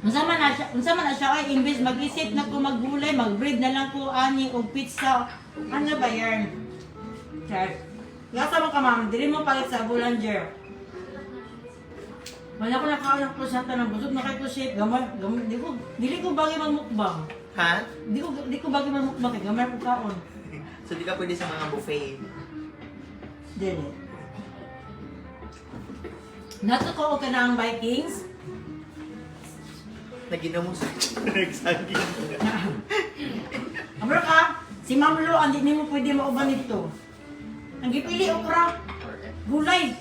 Unsa man na siya ay imbes mag-isip na ko maggulay, mag-bread na lang ko ani og pizza. Ano ba yan? Chef. Lasa mo ka ma'am, dili mo palit sa Boulanger. Wala ko nakaon ng prosata ng busog na kay ko chef. Gamay, dili ko bagay magmukbang. Ha? Di ko bagay magmukbang kay gamay ko kaon. So di ka pwede sa mga buffet. Dili. Nato ko ka na ang Vikings. Naginom mo sa nagsagi. Abro ka, si Ma'am Lo, hindi mo pwede mauban ito. Ang gipili okra, gulay.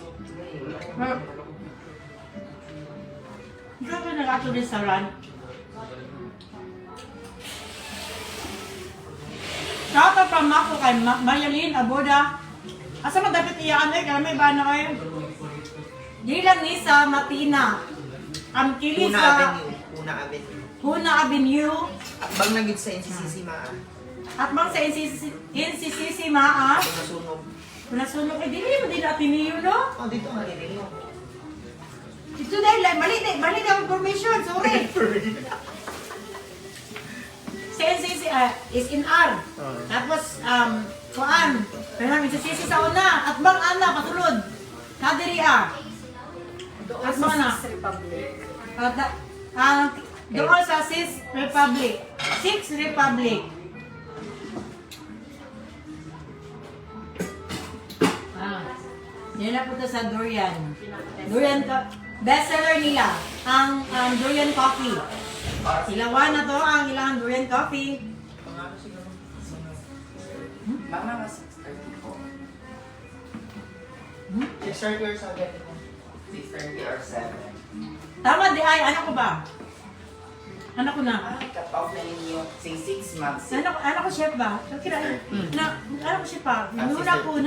Ikaw ba nag-ato restaurant? Shout out from ako kay Marilyn Aboda. Asa mo dapat iyaan eh, kaya may bana kayo. Di lang ni sa Matina. Ang kili Una sa Avenue. Una Avenue. Huna Avenue. Bang nagit sa NCCC maa. At bang sa NCCC Maa. Kung nasunog. Kung nasunog, eh di mo din Ateneo, no? Oh, dito nga rin mo. Ito dahil, mali ang information, sorry. Sa NCCC is in R. Tapos, kuan. Pero namin sa CC sa una. At bang ana, patulod. Kadiri At bang na. Doon sa 6 Republic. 6 Republic. Yan na po ito sa durian. bestseller nila, ang durian coffee. Ilawan na to ang ilang durian coffee. Mga 6:30 po. 6:30 or 7? 6:30 or 7. Tama di ay, anak ko ba? Anak ko na. Cut off na ninyo. Say 6 months. Anak ko chef ba? Kira, anak ko chef ba? Nuna ko,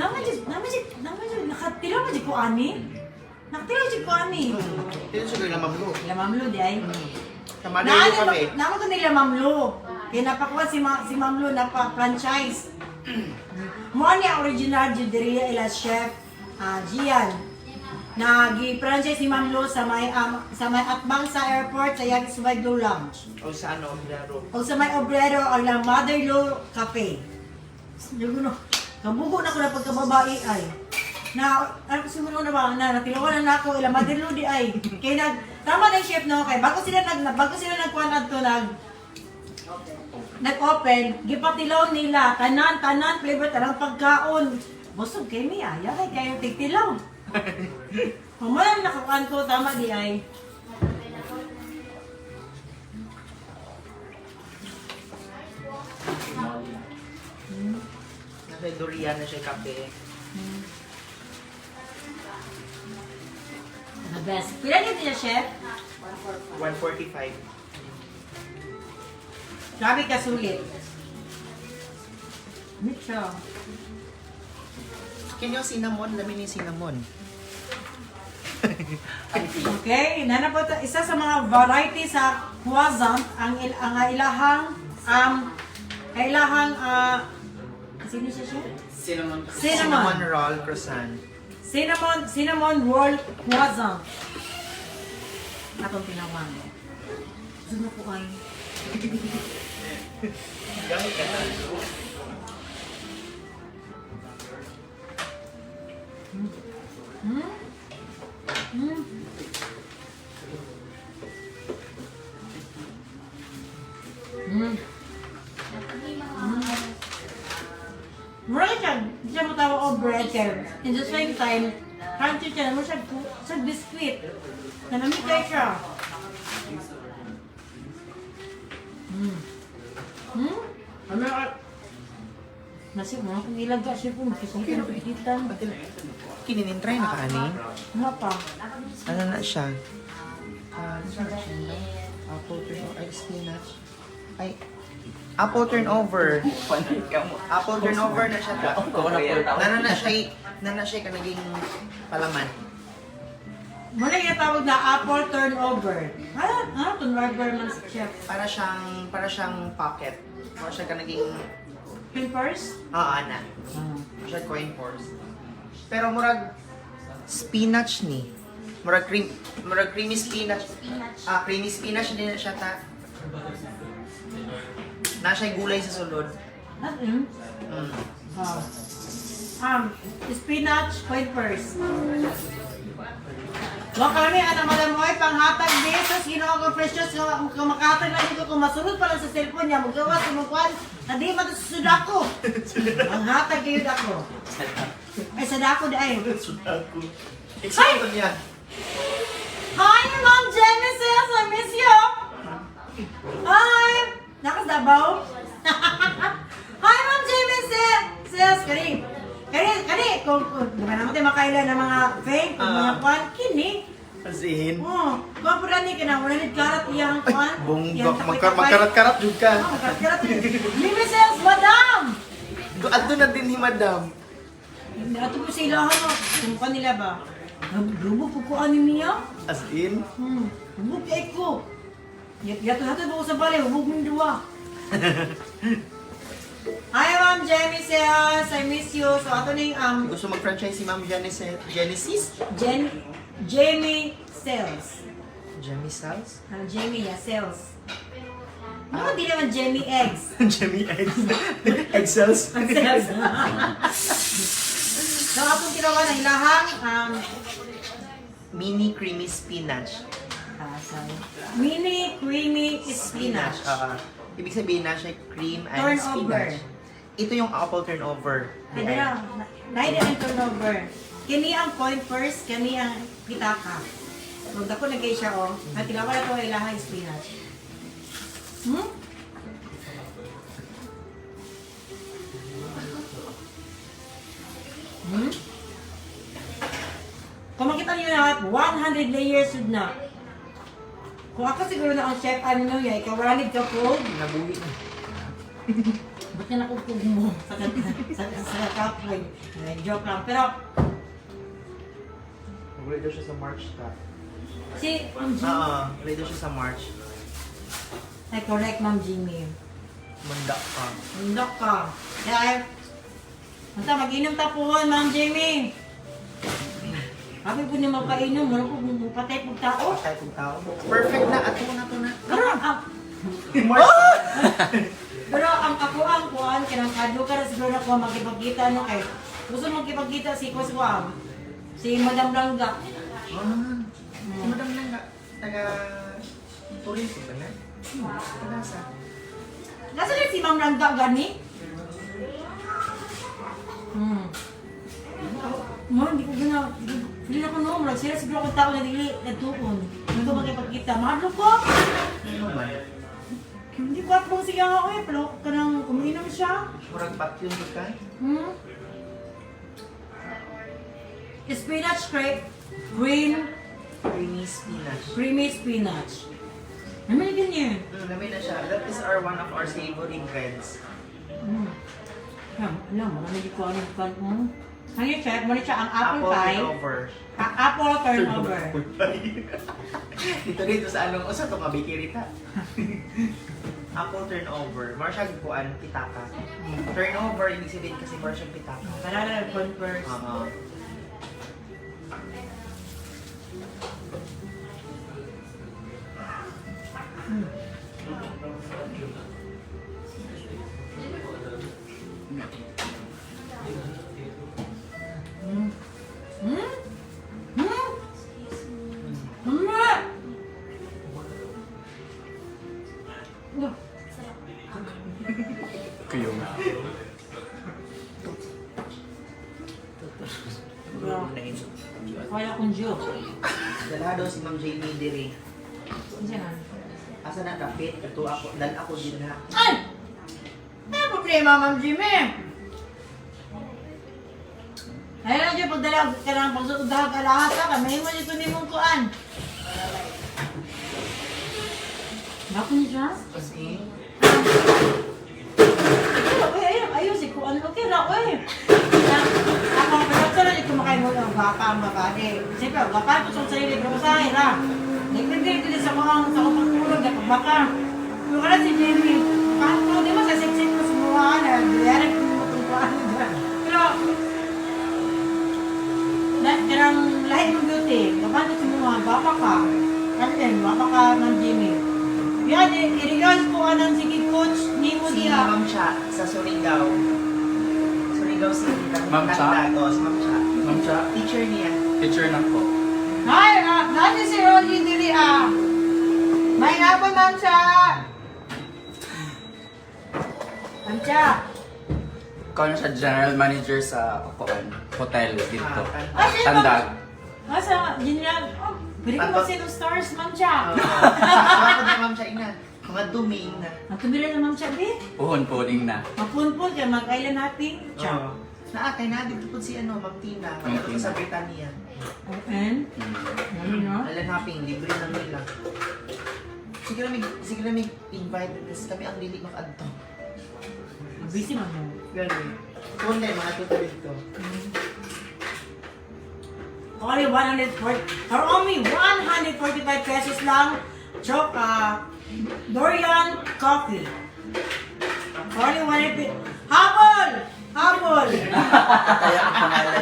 nakatilaw mo di ko ani. Nakatilaw di ko ani. Ito siguro na mamlo. Ila mamlo di ay. Kamali yung kami. Naman ko nila mamlo. Kaya napakuha si mamlo na pa-franchise. Mo niya original juderia ila chef Gian. Nagi-franchise si Ma'am Lo sa may atbang sa airport sa Yagi Subay Blue Lounge. O sa ano, Obrero. O sa may Obrero ang lang Mother Lo Cafe. Yung no, kabugo na ko na pagkababae ay. Na ano ko siguro na ba na natilawan na ako ila Mother Lo di ay. Kaya tama na yung chef no kay bago sila nagkuan adto nag-open, gipatilaw nila tanan flavor tanang pagkaon. Busog kay mi ay kayo tigtilaw. Kumalang nakuhaan ko, tama di ay. Nasa durian na siya kape. The best. Pila dito siya, chef? 145. Grabe ka sulit. Meat siya. Kinyo cinnamon, namin yung cinnamon. Okay, nana po isa sa mga variety sa croissant ang ilahang sino siya siya? Cinnamon roll croissant. Cinnamon roll croissant. Atong tinawag. Gusto mo po ay Gamit ka na. Murag siya matawag o bread kaya in the same time crunchy siya mo siya biscuit na namitay siya. Ano ka? Nasib mo kung ilaga siya po makisong pinapitan. Kininintry na ka, ani? Ano pa? Ano na siya? Apple turnover. Ay, spinach. Ay, apple turnover. Apple turnover na siya. Nana siya ka naging palaman. Muna yung tawag na apple turnover. Turnover man sa chef. Para siyang pocket. Para siya ka naging... Peppers? Oo, ana. Para siya coin purse. Pero murag spinach ni. Murag creamy spinach. Creamy spinach din na siya ta. Nasa gulay sa sulod. Spinach, peppers. Wa kami ana madam oy panghatag besos Ginoo ko precious ka makatag na dito kung masunod pa lang sa cellphone niya magawa si Mukwan hindi man susud ako. Ang hatag gyud ako. Ay sadako di ay. Sudako. Excited niya. Hi Ma'am Genesis, I miss you. Hi. Nakasabaw. Hi Ma'am Genesis. Sis, kani kung naman tayo makaila ng mga fake, mga kwan, kini. Asin. Oh, kung po ni kana wala ni karat iyang kwan. Magkarat-karat jud ka. Magkarat. Mrs. Madam. Adto na din ni Madam. Ato po sa ilahan no. Kung kanila ba? Lubog po ko ani niya. As in? Lubog kay ko. Yato po sa bali, lubog ng duwa. Hi Ma'am Genesis, I miss you. So ato ning Gusto mag-franchise si Ma'am Genesis? Jamie Sales. Jamie Sals? Jamie Sales. Ano di naman Jamie Eggs? Jamie Eggs. Egg cells? Sales. So atong tinawa ng ilahang Mini creamy spinach. mini creamy spinach. Ibig sabihin na siya cream and Turnover. spinach. Ito yung apple turnover. Pwede na. Nahin ang turnover. Kani ang coin first, kani ang pitaka. Huwag ako nagay siya, oh. At tilawa na ito ay ilahan spinach. Hmm? Hmm? Kung makita niyo na, 100 layers yun na. Kung ako siguro na ang chef, ano nyo yan, ikaw walid ka po. Nabuhi na. Ba't na nakukog mo sa kapoy? Joke lang. Pero, Nabuhi daw siya sa March ta. si Ma'am Jimmy. Nabuhi daw siya sa March. Ay, correct, Ma'am Jimmy. Manda ka. Mundok ka. Kaya, basta mag-inom tapuhon, Ma'am Jimmy. Sabi po niya magpainom, wala po patay po tao. Patay kong tao. Perfect na. Ato na. Pero, March pa. pero ang ako ang kuhan, kinangkado ka na siguro na kuha magkipagkita, no, kay gusto magkipagkita si Kuswam, si Madam Langga. Si Madam lang nga. Taga... Turin ko ba na? Taga-asa. Nasa na si Ma'am Langga gani? Hindi ko gina, hindi na ko noong, sila siguro akong tao na dili, nagtuon. Hindi ko magkipagkita, mahalo ko. Ano man? Hindi ko at siya nga ako pero kanang kuminom siya. Murag patyon ko ka? Spinach creamy spinach. Naman ganyan. Namin na siya. That is one of our savory breads. Alam mo, hindi ko ano kan mo. Ano chef, mo siya ang apple pie. turnover. Apple turnover. Dito sa anong usa to mabikirita. Apple turnover. More siya kuan pitaka. Turnover ibig sabihin kasi more siya pitaka. Para converse. Kuyong. Kaya kong joke. Dala daw si Ma'am Jamie diri. Diyan na. Asa na kapit ito ako dan ako din na. Ay! Ano problema, Ma'am Jimmy? Ayun lang dyan, pagdala ka ng pagsudag alahasa ka, may mo dito ni mong kuan. Bako niya siya? Kasi Ayun, si kuan. Okay na, oy. Ako, pero sa lang kumakain mo ng baka ang babae. Siyempre, ang baka ko sa sarili, pero sa akin, ha? Nagpagdiri ko din sa mga sa kapagpulog na pagbaka. Pero ka na si Jamie, kahit mo, di ba sa sexy ko sumuhaan na, diyarin ko mo itong kuan dyan. Pero, karang lahi ng beauty, kapag ito sumuhaan, baka ka. Ano din, baka ka ng Jamie. Yan, i-regards ko anong sige coach ni mo si diya. Ma'am Cha sa Surigao. Surigao City. Ma'am Cha? Ma'am Cha. Ma'am Cha, Teacher niya. teacher na po. Hi, nani si Rolly diri ah. May nga po, Ma'am Cha. Ma'am Cha. Ikaw na siya general manager sa hotel dito. Ah, sino ba? Tandag. Asa, general. Oh, pwede ko mag-sino stars, Ma'am Cha. Ako na Ma'am Cha ina. Mga dumi ina. Ang tumila na Ma'am Cha, be. Puhon-puning na. Mapunpun kaya mag-island happy. Cha. Naakay na dito po si ano, Ma'am Tina. Ma'am Magkano Tina. sa Britannia. And? Ano no? Alan Happing, libre na nila. Sige na may invite kasi kami ang dili makadto. Busy man mo. Ganun. Kung na mga tuto dito. Only 145 pesos lang. Dorian coffee. Only 150. Hapon! Hapon! Kaya ang pangalan.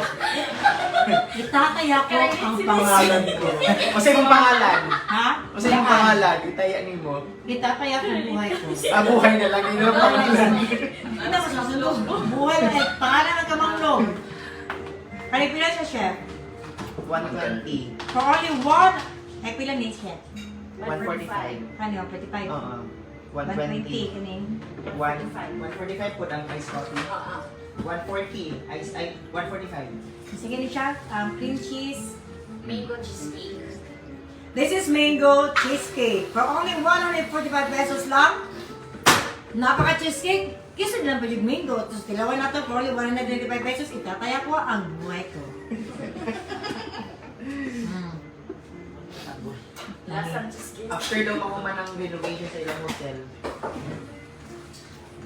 Itataya ko ang Pangalan ko. Kasi yung pangalan. Ha? Kasi yung pangalan, itaya ni mo. Itataya ko ang buhay ko. Buhay na lang, yun ang pangalan. Ano mas masulog? Buhay na eh. Pangalan ng kamanglog. Kaya pila siya, chef? 120. For only one, ay pila ni chef? 145. Ano, 45? Oo. 120. 120. Kaning? 145 po ang ice coffee. 140. Ay, 145. Sige ni siya, cream cheese. Mango cheesecake. This is mango cheesecake. For only 145 pesos lang. Napaka-cheesecake. Kisa lang pa yung mango. Tapos tilawan na to for only 195 pesos. Itataya ko ang buhay ko. Lasang cheesecake. After daw ako man ang renovation sa ilang hotel.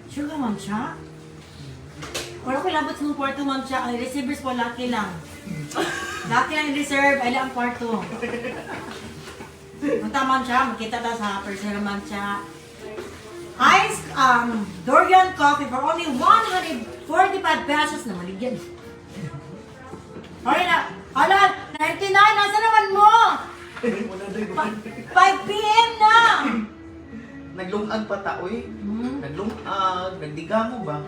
Sure ka, ma'am siya? Wala ko labot sa mong kwarto, ma'am siya. Ang receivers po, lucky lang. Lucky lang reserve. Ay lang ang kwarto. Punta, ma'am siya. Makita ta sa personal, ma'am siya. Ice durian coffee for only 145 pesos na maligyan. Okay na. Hala, 99. Nasa naman mo? 5 p.m. na. Naglungag pa ta, uy. Naglungag. Nagdiga mo ba?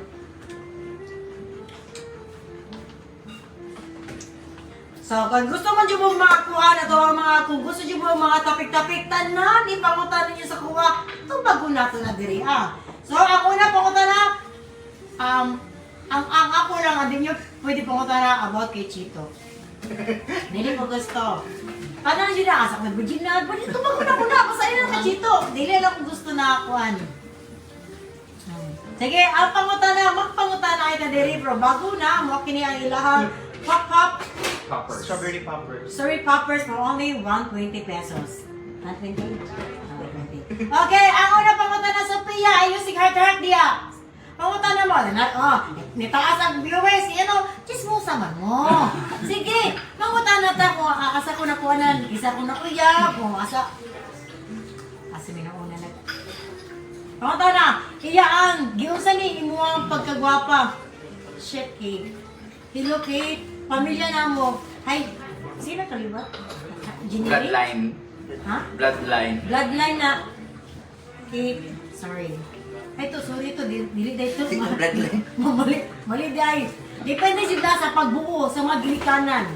So, kung gusto man dyan mo makakuha na to, kung gusto dyan mo mga tapik-tapik, tanan, ipangutan ninyo sa kuha, ito bago na ito na diri, So, ang una, pangutan na, ang ako lang, hindi nyo pwede pangutan na about kay Chito. Dili ko gusto. Paano na dyan na, asak na budget na, pwede ito bago na muna, pasayin lang kay Chito. Dili lang kung gusto na akuan. Sige, ang pangutan na, magpangutan na kayo na diri, bro, bago na, mo kini ang ilahang pop-pop. Poppers. Strawberry poppers. Sorry, poppers for only 120 pesos. 120? Okay, ang una pangutan na Sophia ay using heart dia. Pangutan na mo. Nitaas ang viewers. Chismosa man mo. Sige, pangutan na ta kung asa ko na kuanan. Isa ko na kuya. Kung asa. Asa may nauna na. Pangutan na. Iya ang giunsa ni imuang pagkagwapa. Shit, Kate. Hello, Kate. Pamilya na mo. Ay, sino kalibat? Engineering? Bloodline. Ha? Bloodline. Bloodline na. Okay, sorry. Ay, to, sorry to. Dili dahil to. Bloodline. Mali dahil. Depende sila sa pagbuo, sa mga ginikanan.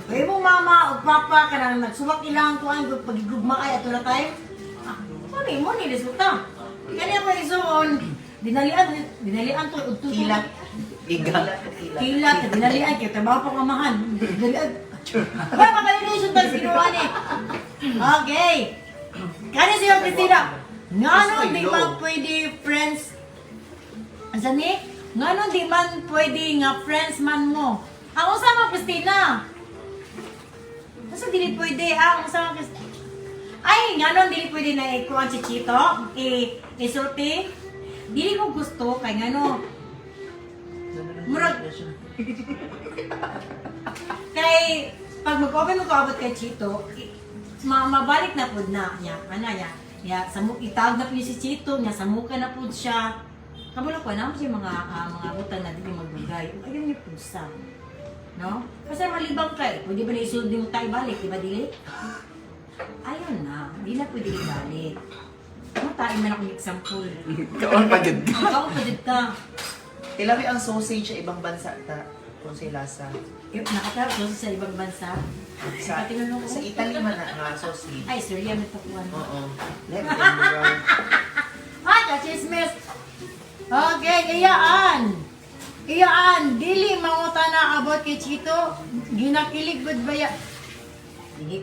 Kaya mo mama o papa ka na nagsuwak ilang kuhan pagigugma ay ato na tayo. Mo ni resulta. Kaya ko isuon. Dinalian to. Kilat. Kilat, dinalian kayo, trabaho pa kamahan. Dinalian. Kaya makalination tayo sinuha ni. Okay. Kaya siya, Christina. Nga nun, di man pwede friends. Asa ni? Nga nun, di man pwede nga friends man mo. Ang usama, Christina. Asa dili pwede? Ang usama, Christina. Ay, nga nun, dili pwede na ikuhan si Chito. Isulti. Dili ko gusto, kay nga no. Murag. Kay pag mag-open mo kaabot kay Chito, mabalik na pud na niya. Ano niya? Ya, itag na pud si Chito, niya samuka na pud siya. Kabalo ko na siya mga utang na dili magdugay. Ayun niya pud sa. No? Kasi malibang kay, pwede ba na isulod mo tayo balik, di ba dili? Ayun na, di na pwede ibalik. Ano tayo man akong example? Kaon pagod ka. Ikaw pwede ka. Ilawi ang sausage sa ibang bansa ta. Kung sa lasa. Nakatapos sa ibang bansa. Sa, Tinanong ko. sa Italy man na nga sausage. Ay, sir, yan ito po. Oo. Let them run. Ay, kachismis! Okay, iyaan! Iyaan! Dili manguta na about kay Chito. Ginakilig good ba ya? Dili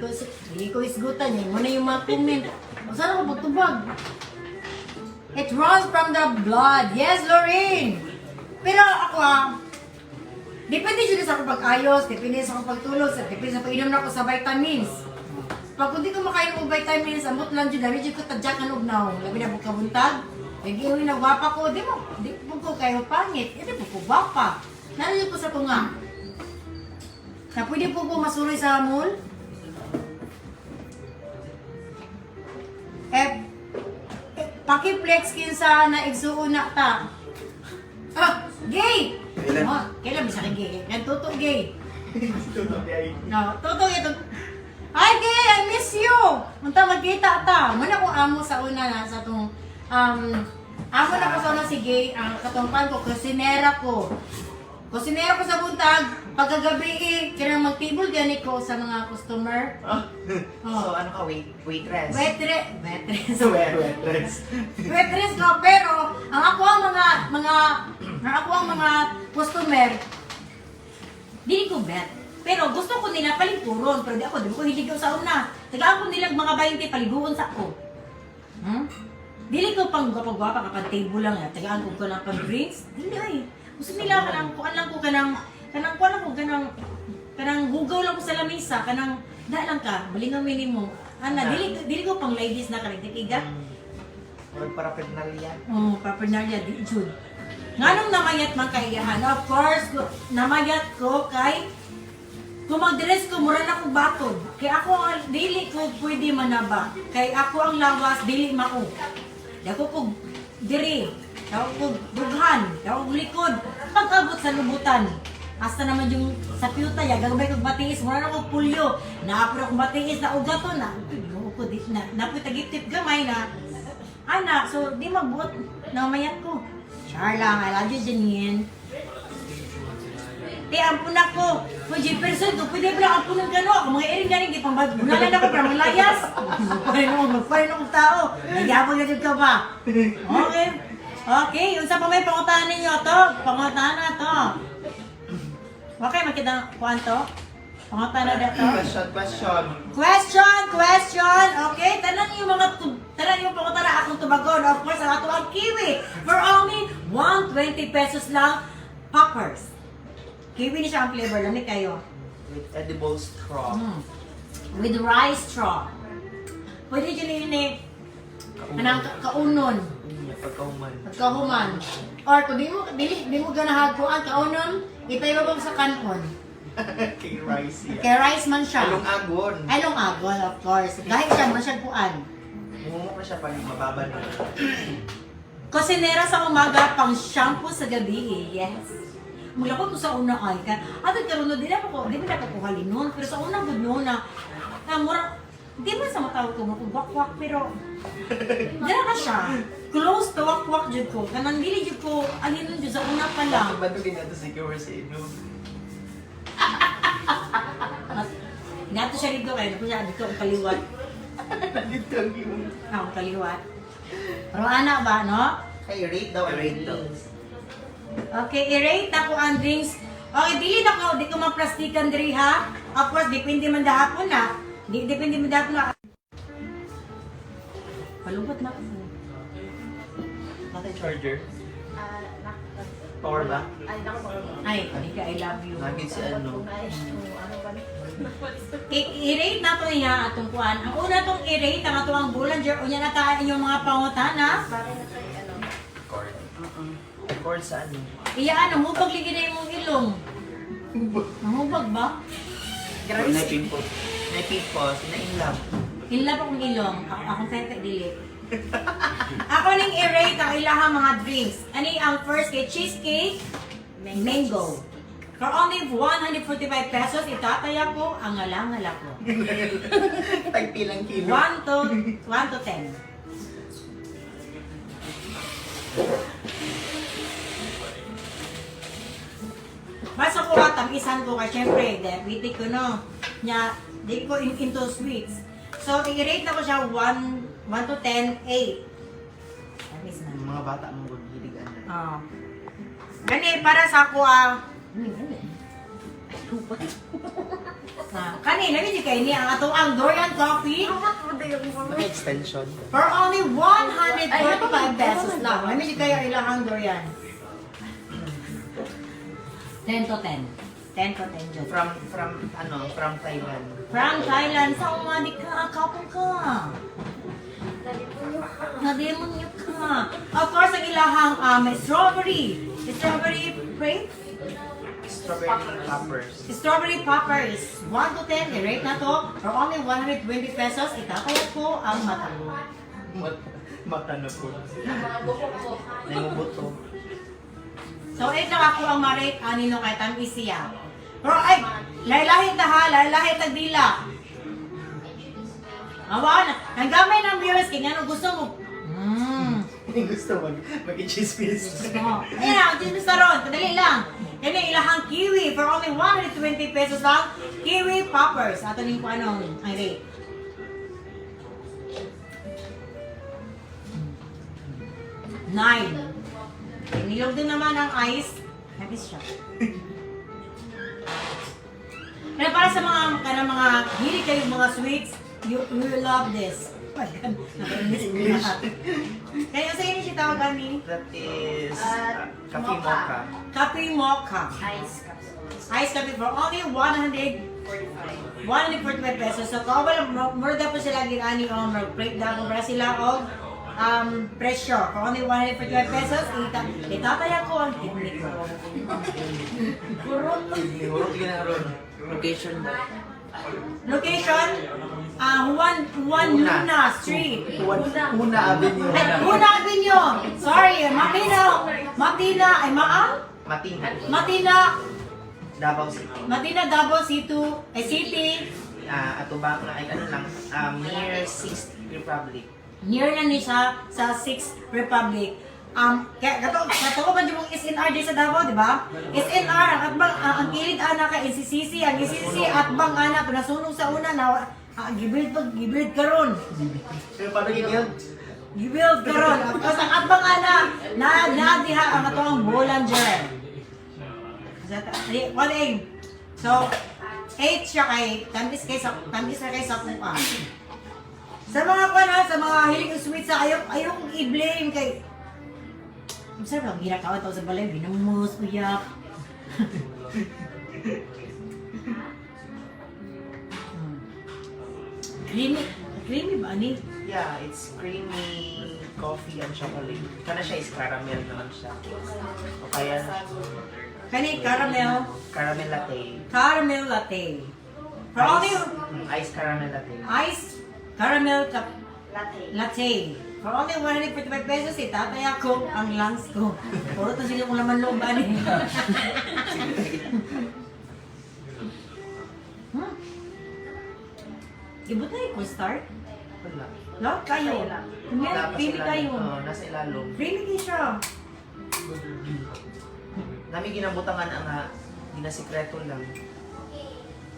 ko isgutan niya. Muna yung mga comment. Saan ako magtubag? It runs from the blood. Yes, Lorraine! Pero ako depende dyan sa akong pag-ayos, depende sa akong pagtulog, depende sa pag-inom na ako sa vitamins. Pag hindi ko makainom ng vitamins, amot lang dyan, dami dyan ko tadyakan og now. Labi na buntag, nag-iuwi na gwapa ko, di po ko kayo pangit, hindi po ko gwapa. Narinig ko sa ko nga, na pwede po ko masuroy sa mall. Paki-flex kinsa na igsuon na ta. Gay! Kailan? Kailan bisa kay gay? Nagtuto gay. No, tuto ito. Ay, gay! I miss you! Munta magkita ta. Muna ko amo sa una na sa tong amo na ko sa una si gay ang katungpan ko, kusinera ko. Kusinera ko sa buntag, pagkagabi kinang mag-table gani ko sa mga customer. So, ano ka? Waitress? Waitress. Waitress. ko, pero ang ako ang mga customer, dili ko bet. Pero gusto ko nila paliguron, pero di ko hiligaw sa una. Tagaan ko nilang mga 20 paliguron sa ako. Dili ko pang gwapa-gwapa kapag table lang, tagaan ko ng pang drinks. Dili ay. Gusto nila kanang kuan lang ko kanang hugaw lang ko sa lamesa, kanang da lang ka, malingaw minimo. Ana, dili ko pang ladies na kanang titiga. Para pedalya. Oh, paraphernalia di jud. Nganong namayat man kaiyahan? Of course, namayat ko kay kung mag-dress ko, mura na kong batod. Kaya ako ang dili ko pwede manaba. Kay ako ang lawas, dili mao. Dako ko diri, dako ko dughan, dako ko likod. Pag-abot sa lubutan. Hasta naman yung sa piyuta, gagabay kong batiis, mura na kong pulyo. Naapod akong batiis na ugato na. Napoy tagitip gamay na. Anak, so di magbuot na mayat ko. Char lang, I love you, Janine. Ampun ako. Kung G-person ko, pwede ba ampun ng gano'n? Kung mga iring galing, bunalan ako para malayas. Magparin akong tao. Nagyapag na dyan ka ba? Okay. Okay, yung sa pa may pangutahan ninyo to. Pangutahan na to. Okay, makita kuhan to. Pangutahan na dito. Question. Okay, tanang yung pangutahan na akong tubagon. Of course, ang ato ang kiwi. For only 120 pesos lang, poppers. Kiwi ni siya ang flavor, lamig kayo. With edible straw. With rice straw. Pwede dyan yun kanang kaunon. Pagkahuman. Or kung di mo ganahag ko ang kaunon, itayo ba sa kanon? Kay rice yan. Kaya rice man siya. Along-agon. Along-agon, of course. Kahit siya, masyag kuan. Mumukha siya pa mababa na. Kusinera sa umaga, pang shampoo sa gabi yes. Mula ko to sa una ay ka. Atod karon no di na ko halin noon, pero sa una gud noon na mura di man sa mataw ko mo wak-wak pero dira na siya. Close to wak-wak jud ko. Kanang dili jud ko alinon jud sa una pa lang. Ba't din nato si Kawar sa ino? Nato siya dito kay ko siya dito ang kaliwat. Dito ang yung... Ang kaliwat. Pero ana ba no? Hey, rate daw. Okay, i-rate ako ang drinks. Okay, di ko maplastikan diri ha. Of course, depende man dahapon na. Depende man dahapon na. Palubot na ako. Natin charger. Nak. Power ba? Ay, naku. Ay, Kanika, I love you. Nagin si ano. Ano ba? I-rate na to niya atong kuan. Ang una tong i-rate ang ato ang Boulanger. Unya na tayo inyong mga pangutana. Bakit na tayo, ano? Record sa ano? Iya ano, hubag ligi na yung ilong. Mahubag ba? Grabe. Na pimples. Na pimples. Na inlove. Inlap akong ilong. Akong sente dili. Ako ning i-rate ang ilahang mga drinks. Ani ang first kay cheesecake, mango. For only 145 pesos, itataya ko ang ngala ko. Tagpilang kilo. 1 to 10. Basta ko tamisan ko kasi syempre, diabetic ko no. Nya, di ko into sweets. So, i-rate na ko siya 1 to 10, 8. Tamis na. Mga bata mong gulilig ano. Gani, para sa ako kani, namin kayo ni ang ato ang Dorian Coffee May extension. for only 145 pesos lang. Namin kayo ilang Dorian. 10 to 10. 10 to 10 dyan. From Thailand. From Thailand, sa umadi ka, kapong ka. Nademonyo ka. Of course, ang ilahang may strawberry. Strawberry crepe. Strawberry poppers. Strawberry poppers. 1 to 10, i-rate na to. For only 120 pesos, itatayat ko ang mata mo. Mata na po. Buko-buko. Nangubuto. So, ito ako ang ma-rate anino kay Tam Isiya. Pero ay, laylahit na ha, laylahit na dila. Awa na, nanggamay ng viewers, kaya ano gusto mo? Gusto mag-i-cheese Ayan na, chismis na ron, padali lang. Yan yung ilahang kiwi for only 120 pesos lang. Kiwi poppers. Ato rin po ano, ang rate. Nine. Nilog din naman ang ice. Nabis siya. Kaya para sa mga hilig kayo mga sweets, you will love this. Oh my God, nakamiss ko lahat. Kaya sa inyo siya tawagan ni? That is coffee mocha. mocha. Coffee mocha. Ice capsules. Ice coffee for only 145 pesos. So, kung wala, mura daw po sila ginani o mag-break daw po para sila o presyo. For only 145 pesos, itataya ko ang kidney ko. Kurot. Hurot ginaron. Location ba? Location, Juan Luna Street. Una Avenue. Ay, Luna Avenue. Sorry, Matina, Matina. Davao City. Matina, Davao City. Ato ba nga ay ano lang, near 6th Republic. Near na ni siya sa 6th Republic. Kaya kato ba yung SNR di sa Davao, di ba? SNR, at bang ang kilid ana ka NCCC, ang NCCC at bang ana pinasunog sa una na gibuild karon. Pero paano yun? Gibuild karon. At bang ana na diha ang atong Bollinger. What aim? So 8 siya kay tamis sa kuha. Sa mga sa mga hilig ng sweets ayaw kong i-blame kay masarap lang, ginakawa tao sa balay, binumos, uyak. Creamy ba, ani? Yeah, it's creamy coffee and chocolate. Kana siya is caramel naman siya. O kaya Kani, caramel caramel latte. For only Ice caramel latte. ice caramel Latte. latte. For only 145 pesos, itataya ko ang lungs ko. Puro to sila kung laman loob, ani. Ibot na yung start. Wala. Lahat kayo. Pili kayo. Nasa ilalong. Pili kayo siya. Nami ginabutangan nga, ginasikreto lang.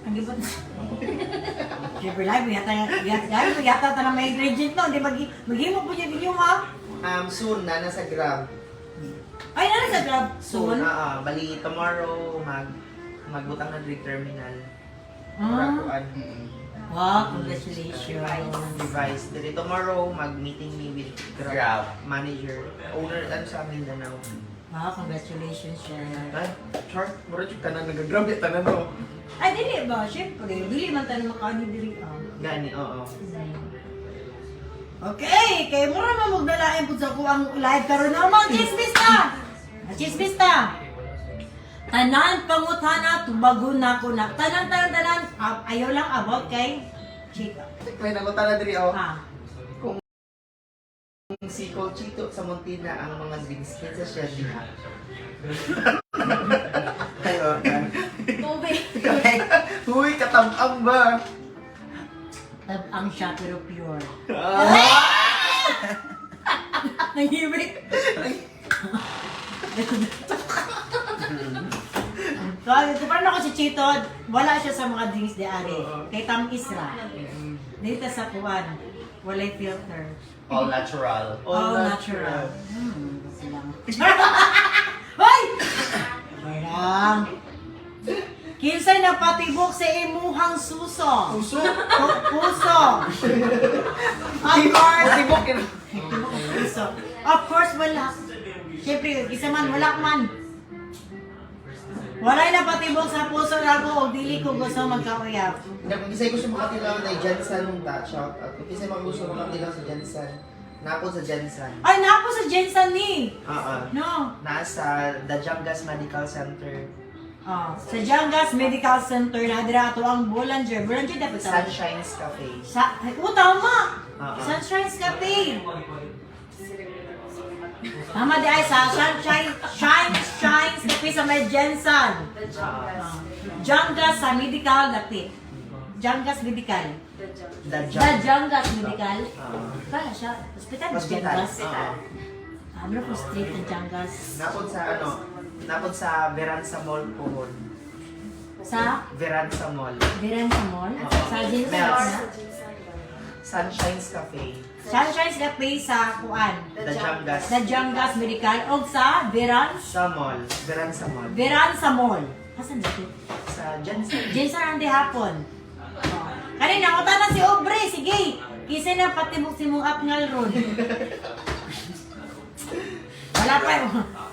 Ang ibot. Siyempre, live, yata na may ingredient no. Di maghimo po niya video, ha? Soon na, nasa Grab. Ay, ano sa Grab? Soon, bali tomorrow, magbutang na Drake Terminal. Ah. Rakuan. Wow, congratulations. Device. Dili tomorrow, mag-meeting me with Grab, Grab. manager. Owner, ano sa Mindanao. Wow, congratulations, Sher. Ay, short. Mura yung tanan nag-grab yung tanan mo. Ay, dili ba? Siyempre, dili man tayo makani dili. Gani, oo. Okay, kay mura man magdalain po sa kuang live karon na mga chismista. Chismista. Tanan pangutana tubagon na ko na. Tanan ayaw lang about kay Chika. May nagutan na diri, oh. Ah. Kung si Colchito sa Montina ang mga drinks, kinsa siya diha. Ayo. Tubig. Uy, katabang ba? Ang siya pero pure. Ah! Nahimik. So, parang ako si Chito, wala siya sa mga drinks di ari. Kay Tam Isra. Dito sa kuwan, walay filter. All natural. All natural. Gusto lang. Hoy! Parang. Kinsay na patibok sa imuhang suso. Puso? Puso. Of course. Tibok yun. Puso. Of course, wala. Siyempre, isa man, wala man. Walay na patibok sa puso na ako o dili ko gusto magkauyap. Kung kisay gusto makatilaw na Jensen shout out. Kung kisay gusto makatilaw sa Jensen, napo sa Jensen. Ay, napo sa Jensen ni. No. Nasa The Jangas Medical Center. Sa Jangas Medical Center na dira ato ang Bollinger. Bollinger dapat sa Sunshine's Cafe. tama. Oo. Sunshine's Cafe. Tama di ay sa Shines Cafe sa may Jensen. Jangas sa Medical Cafe. Jangas Medical. The The Jangas Medical. Kaya siya. Hospital Hospital. Jangas. Oo. Ano po street ng Jangas? Napod sa Veranza Mall po. Sa Veranza Mall. Veranza Mall? Oo. Sa Jensen Yes. na? Sunshine's Cafe. Sunshine's Cafe sa Kuan. The Jangas. The Jangas Medical o sa Sa mall. Veranza Mall. Veranza Mall. Asan dito? sa Jensen. Jensen ang di Hapon. Kanina, utan na si Aubrey, sige. Kisa na patibok si mong apngal ron.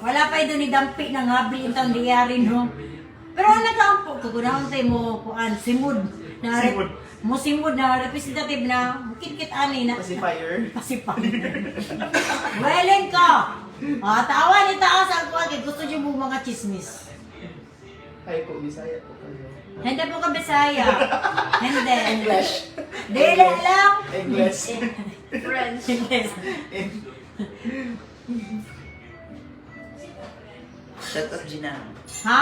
Wala pa ito ni Dampi ng habil itang diyari, no? Pero ang nagkaampo, kukunahon tayo mo, simud. Mo simud na representative na kit-kit ani na. Pacifier. Welen ka! Tawa ni taas ang kuwan, kaya gusto niyo mo mga chismis. Ay po, Bisaya po kayo. Hindi po ka Bisaya. Hindi. English. Dili lang. English. French. English. Shout out Gina. Ha?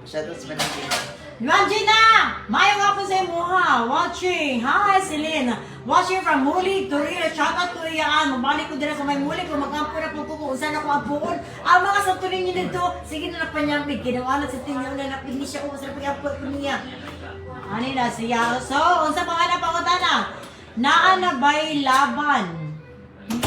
Shout out sa Manang Gina. Yuan Gina! Maayong ako sa imuha. Watching. Hi, Celine. Watching from Muli, Torino. Shout out to iyaan. Mabalik ko din sa may Muli. Kung mag-ampo na po ko kung saan ako ampuon. Ang mga santunin niyo dito. Sige na napanyambig. Ginawalat sa tinyo na napili siya kung saan pag-ampo ko niya. Ano na siya? So, unsa pa nga na pangutana? Naa na ba'y laban?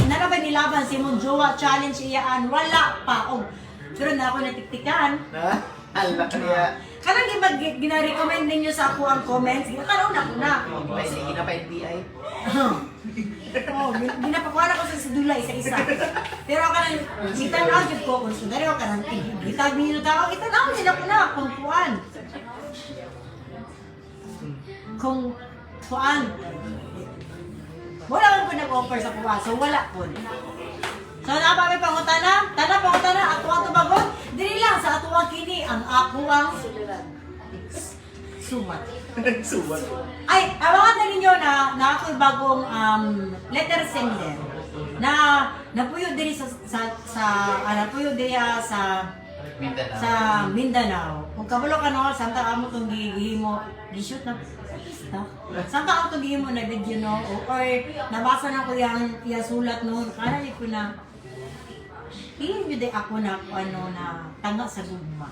Naa na ba'y nilaban si mong jowa challenge iyaan? Wala pa. Oh, pero na ako natiktikan. Ha? Ala kaya. Kanang gina-recommend ninyo sa ako ang comments, ginakaroon ako na. Ay, sige na pa NBI. Oh, ginapakuha na ko sa sidula isa-isa. Pero kanang gitanaw jud ko kung sundari ko kanang gitag ninyo tao, gitanaw nila ko na kung kuan. Kung kuan. Wala man po nag-offer sa kuha, so wala po. So napami pangutana, ako ang tubagon. Dili lang sa ato ang kini, ang ako ang sumat. Suwat. Ay, abangan na ninyo na ako'y bagong letter sender. Napuyo din napuyo din sa Mindanao. Kung kabalo ka no, santa amo tong gihimo, gi-shoot na. Santa amo tong gihimo na video no, or nabasa na ko yang sulat no, kana ko na hindi di ako na tanga sa gugma.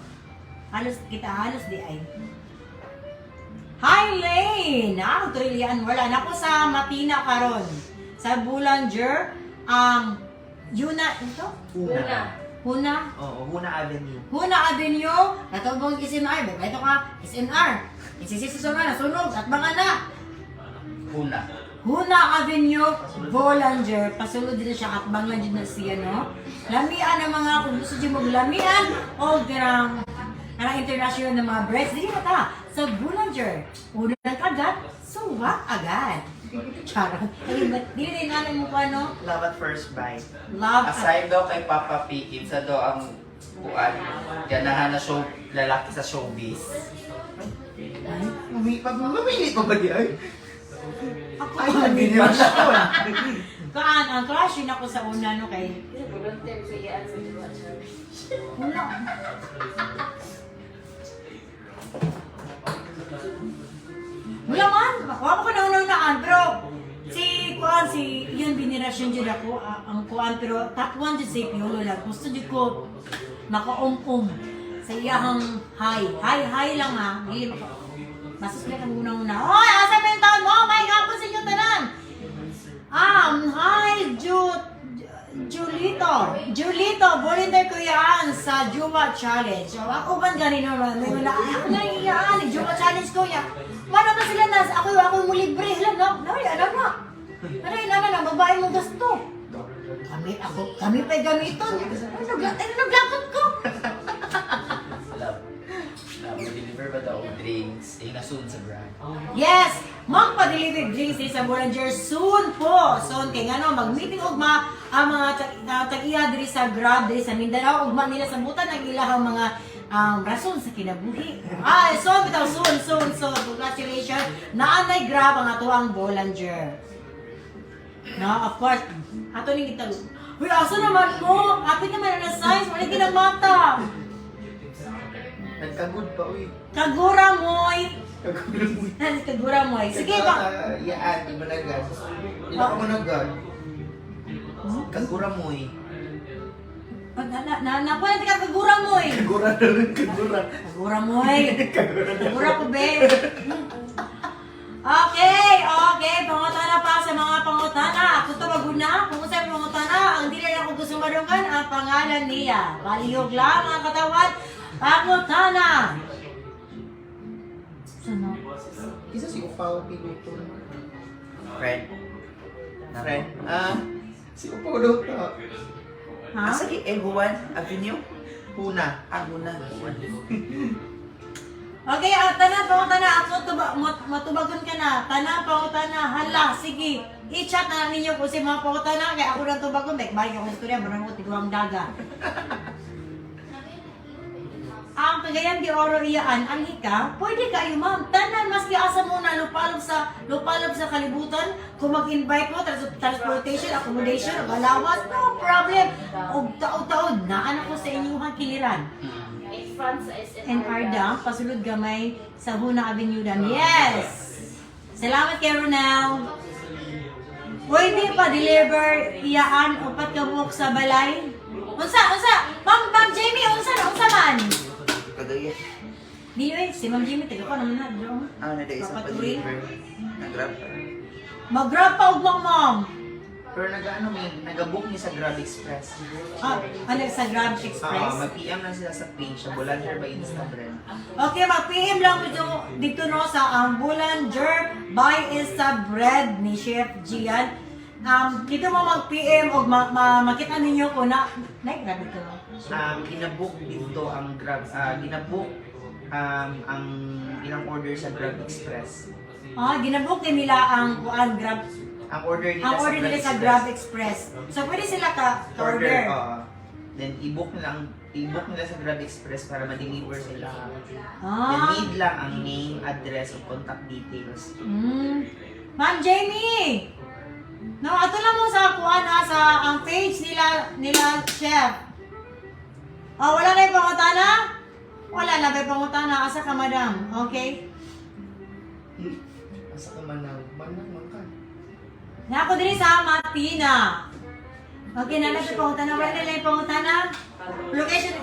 Halos di ay. Hi Lane! Ako Trillian, wala na ako sa Matina karon. Sa Boulanger, Yuna, ito? Huna? Oo, Huna Avenue. Huna Avenue, natubong SNR, ito ka, SNR. Isisisi na, sunog, at mga na. Huna Avenue, Boulanger, pasulod din siya at banglan din na siya, no? Lamian ang mga, kung gusto dyan maglamian, o garang international na mga breads, di ba ta? Sa Boulanger, unang kagat, suwa agad. Charot. Dili din namin mo pa, no? Love at first bite. Love at... Aside daw kay Papa P, isa daw ang kuan. Ganahan na show, lalaki sa showbiz. Mamili pa ba di ay? Ako, Ay, nag-generation. kaan, ang crush yun ako sa una, no, kay... Volunteer sa iyaan sa Jowa Challenge. Una. Wala man, wala ko na unang-unaan, pero yun binirasyon dyan ako, ang kuan, pero top 1 dyan sa Piolo lang. Gusto dyan ko maka-um-um sa iyahang high lang ha. Masus na kang unang-una. Hoy, asa ba yung taon mo? May hapon sa inyo tanan. Hi, Julito, volunteer ko yan sa Jowa Challenge. So, ako ba ganino naman? May wala, ako na yan, Jowa Challenge ko yan. Mano na sila na, ako mo libre. Alam na, babae mo gusto. Kami pa'y gamiton. Naglakot ko. Deliver ba daw drinks? Nasun sa brand. Yes, magpa-deliver drinks sa Boulanger soon po. Soon kay ngano mag-meeting ugma ang mga tag-iya diri sa Grab diri sa Mindanao ugma nila sa butan ng ilahang mga rason sa kinabuhi. So bitaw soon. Congratulations. Naanay Grab ang ato ang Boulanger. No, of course. Ato ning itag. Uy, asa naman mo? Apit naman na size, wala ginamata. Nagkagod pa, uy. Kagura moy. Kagod. Kagura moy. Sige ba? Yaan, di managan. Di na ako managan. Kagura mo eh. Nakuha natin ka kagura moy. Kagura na rin, kagura. Kagura moy. Kagura ko, be. Okay. Pangutana pa sa mga pangutana. Ako tawag na. Kung saan pangutana, ang dili ako gusto marungan, ang pangalan niya. Baliyog lang ang katawan. Pangutana. Sino? Isa si Upaw Piluto. Friend. Friend. Si Upaw daw ta. Ha? Asa di Juan Avenue? Huna. Aguna. Okay, tanan pangutan na. Ako matubagon ka na. Tanan pangutan na. Hala, sige. I-chat na ninyo kung si mga pangutan na. Kaya ako lang tubagon. Balik ako sa istorya. Marang ko tiguang daga. Ang kagayan di oro iyaan, ang hika, pwede kayo ma'am. Tanan, maski asa mo na lupalog sa kalibutan. Kung mag-invite mo, transportation, accommodation, alawas, no problem. Og taod-taod, naanak ko sa inyong kiliran. In France is And Arda, pasulod gamay sa Huna Avenue dam. Yes! Salamat kay Ronald. Pwede pa deliver iyaan upat ka buhok sa balay? Unsa? Ma'am Jamie, unsa man? Kagaya. Di si Ma'am Jamie, taga ko naman na, bro. Na da isang Papatuloy. pa-deliver. Nag-grab. Mag-grab pa ug ma'am. Pero nag-book ni sa Grab Express. Ano sa Grab Express? Mag-PM lang sila sa page, sa Bolanger by Instagram. Okay, mag-PM lang dito no sa Boulanger by Instabread ni Chef Gian. Dito mo mag-PM o makita ninyo ko na grabe ito. Ginabook dito ang Grab, ginabook ang ilang order sa Grab Express. Ginabook din nila ang Grab. Ang order nila, Ang order nila sa Grab Express. So pwede sila ka-order. Then i-book nila sa Grab Express para ma-deliver sila. Then Ah. need lang ang name, address, o contact details. Ma'am Jamie! No, ato lang mo sa sa ang page nila chef. Wala na yung pangutana? Wala na ba yung pangutana? Asa ka, madam? Okay? Asa ka manang man ka. Na ako din sa Matina. Okay, nalang yung pangutana. Wala na yung pangutana? Location.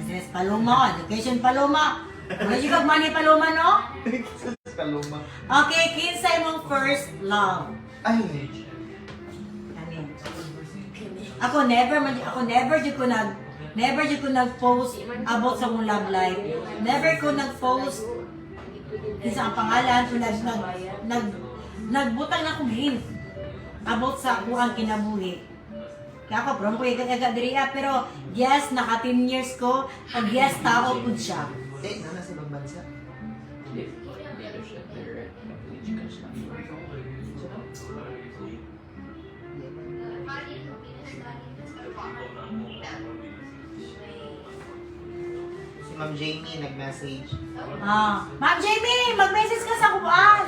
Yes, Paloma. Location Paloma. Wala yung kagmani Paloma, no? Kaluma. Okay, kinsa imong first love. Ay, Ano? Ako never jud ko nag-post about sa mong love life. Never ko nag-post kinsa ang pangalan ko nagbutang na akong hint about sa ako ang kinabuhi. Kaya ako from ko aga diri pero yes naka 10 years ko ag yes tao pud siya. nasa ibang bansa. Si Ma'am Jamie nag-message. Ma'am Jamie, mag-message ka sa kuan.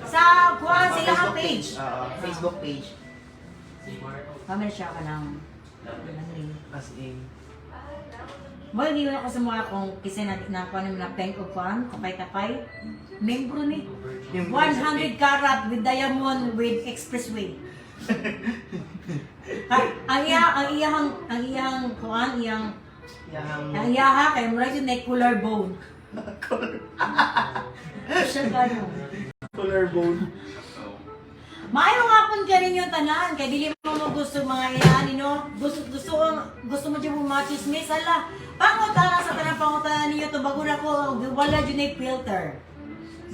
Sa kuan sila ang page. Facebook page. Kamera siya ka ng As in. Boy, hindi ko sa mga kung kasi na kuan na peng o kuan, kapay-kapay. Membro ni 100 karat with diamond with expressway. ang iyang kuan, ang iyaha kay mura yun na collarbone. Siya gano'n. Collarbone. Maayong hapon ka rin yung tanan, kaya dili mo gusto mga iyan, gusto mo dyan mo machismis, ala, pangutana sa tanang pangutana ninyo, to bago na ko, wala dyan na filter.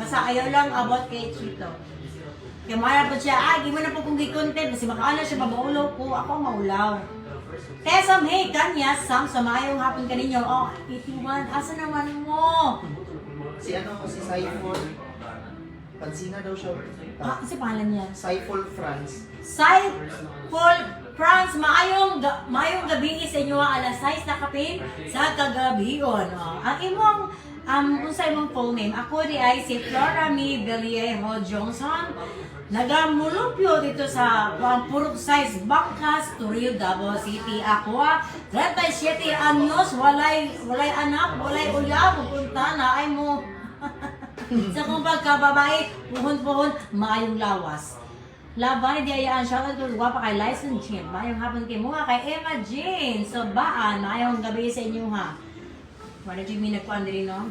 Basta ayaw lang about kay Chito. Kaya mara po siya, di mo na po kung gi-content, kasi makaala siya, maulaw ko, ako maulaw. Kaya Sam, hey, kanya, Sam, sa maayong hapon ka ninyo, 81, asa naman mo? Si Saiful. Pansina daw siya. Kasi pangalan niya? Saiful France. Paul France, maayong gabi sa inyo alas 6 na kapin sa kagabion. Ang imong unsa imong full name? Ako di ay si Flora Mi Vallejo Johnson. Nagamulupyo dito sa purok size Bangkas, Toril, Davao City. Ako 37 anyos, walay anak, walay uyab, punta na ay mo. Sa kung pagkababae, puhon-puhon, maayong lawas. Laban, di ayaan siya. Guwapa kay License Champ. Maayong hapon kay mga kay Emma Jane. So, baan, maayong gabi sa inyo ha. Wala dyan may nagpuan rin, no?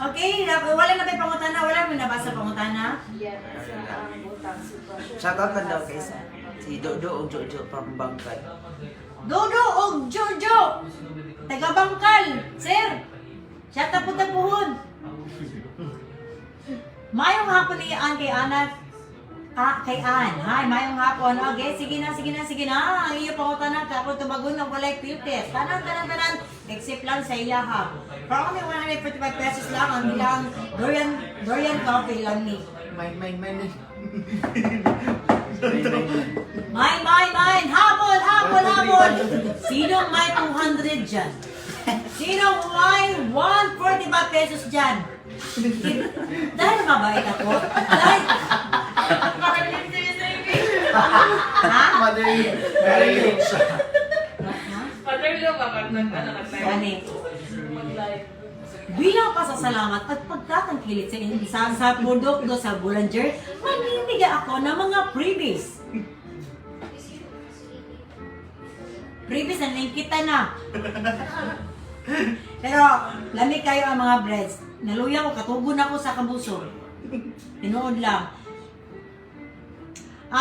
Okay, wala na ba yung pangutana? Wala mo nabasa pangutana? Yeah, sa utang sitwasyon. Shoutout lang daw kay si Dodo o Jojo from Bangkay. Dodo o Jojo! taga-Bangkal, sir. Siya tapos na puhon. Maayong hapon ni Ann kay Anak. Kay Ann. Hi, maayong hapon. Okay, sige na. Ang iyo pangutanan ka ako tumagon ng walay filter. Tanan. Except lang sa iya ha. Pero kami 145 pesos lang ang bilang Dorian coffee lang ni. Mine. Mine. Habol. Sinong may 200 dyan? Sinong may 145 pesos dyan? Dahil mabait ako. Dahil... Ha? Mother-in-law siya. Mother-in-law ba? Nag-live. Gani. Mag-live. Bilang pasasalamat at pagkatangkilit sa produkto sa Boulanger, mamimigay ako ng mga freebies. Freebies na kita na. Pero, lamig kayo ang mga breads. Naluya ko, katugon ako sa kabuso. Tinood lang.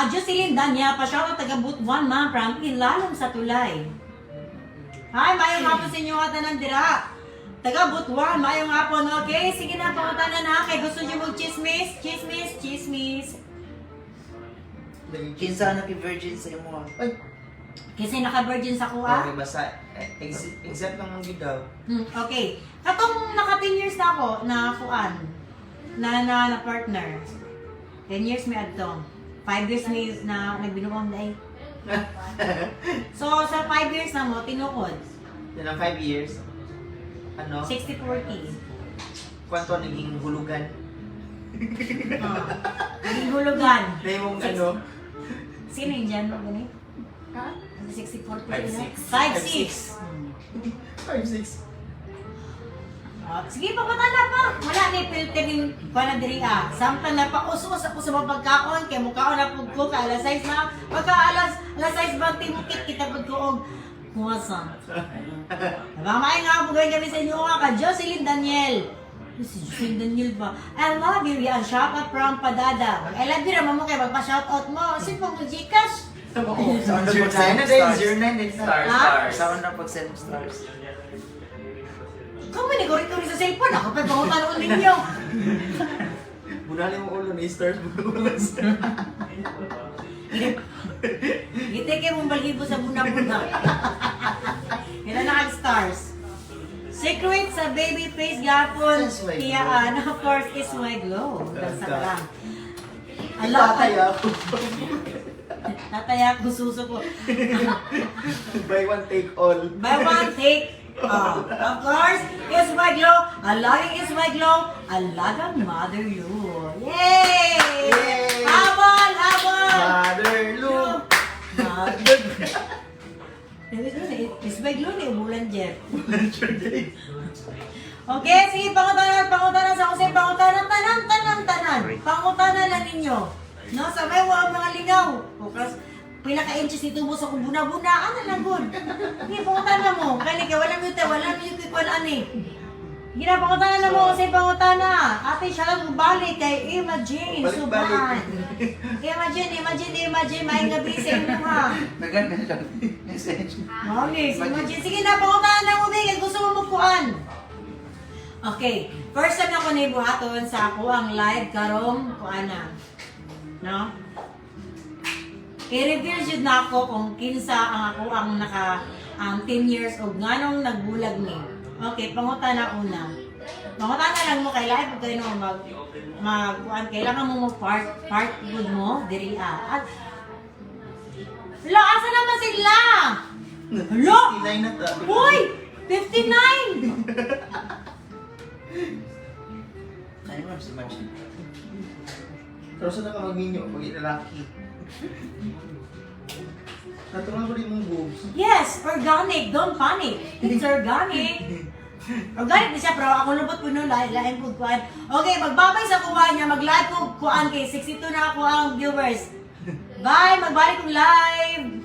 Jocelyn Danya, pa-shoutout taga-boot 1 ma'am from Ilalim sa Tulay. Hi, mayong hapon sa inyo at nandira. Taga-boot 1, mayong hapon. Okay, sige na, pangutanan na. Kay gusto nyo mag-chismis. Kinsa na virgin sa imo. Ay, Kasi naka-virgin sa kuha. okay, basta except ng mga daw. Okay. Katong naka 10 years na ako na kuan. Na partner. 10 years may adtong. 5 years may na nagbinuang dai. So sa 5 years na mo tinukod. Yan ang 5 years. Ano? 60-40. Kwanto naging hulugan? Naging hulugan. Na yung ano? Sino yung dyan mo gani? 60-40 5-6. 5-6. Sige, pamatala pa. Wala ni filter yung panadiri Samtang napausos ako sa mga pagkaon, kaya mukhaon na po ko, ka alas 6 na. Pagka alas 6 ba, timukit kita po ko og kuwasan. Mamay nga po gawin kami sa inyo ka, Jocelyn Daniel. Si Jocelyn Daniel ba? I love you, yan. Shoutout from Padada. I love you naman mo kayo, magpa-shoutout mo. Sino mo Gcash? Sa 09 din. Stars. Sa on na pag-send stars. Kung may naguri-turi sa cellphone, ako pa pangutan ninyo. Bunali mo ulo na stars. Ngiti kayo mong balhibo sa buna-buna. Kailan naka-stars. Secret sa baby face gapon. Is my Kaya glow. of course, is my glow. Dansa ka lang. Tataya ko. Tataya ko suso ko. Buy one take all. Buy one, take. Of course, is my glow. Alagang is my glow. Alagang mother you. Yay! Yay! Habol! Motherloo. Mother. Is my glow ni umulan, Jeff. Okay, sige, pangutanan sa kusay, pangutanan, tanan. Pangutanan lang ninyo. No, sabay mo ang mga lingaw. Bukas, pila ka inches dito mo sa kung buna-bunaan na lang, good. Sige, pangutanan mo. Kaya walang mute, walang ani. Gina, pangutanan na mo, kusay, pangutanan. Ate, siya lang balik kay Imagine, Suban. Imagine, maing gabi sa inyo, ha. Maganda lang. Message. Mami, Imagine. Sige na, pangutanan na mo, Big. Gusto mo magkuhan. Okay, first time ako nibuhaton sa ako ang live karong kuana. No? I-reveal jud na ako kung kinsa ang ako ang naka 10 years old nganong nagbulag ni. Okay, pangutana una. Pangutana lang mo kay live kay no mag kuan kailangan mo part good mo diri At asa naman sila? Hello? 59 na ta. Uy! 59! Ano mo si Marcin? Pero saan ka mag-minyo pag ilalaki? Natulang ko rin mong boobs. Yes, organic. Don't panic. It's organic. Organic na siya, pero ako lubot po nun, lain po kuhan. Okay, magbabay sa kuha niya, mag-live po kuhan kay 62 na ako ang viewers. Bye! Magbalik kong live!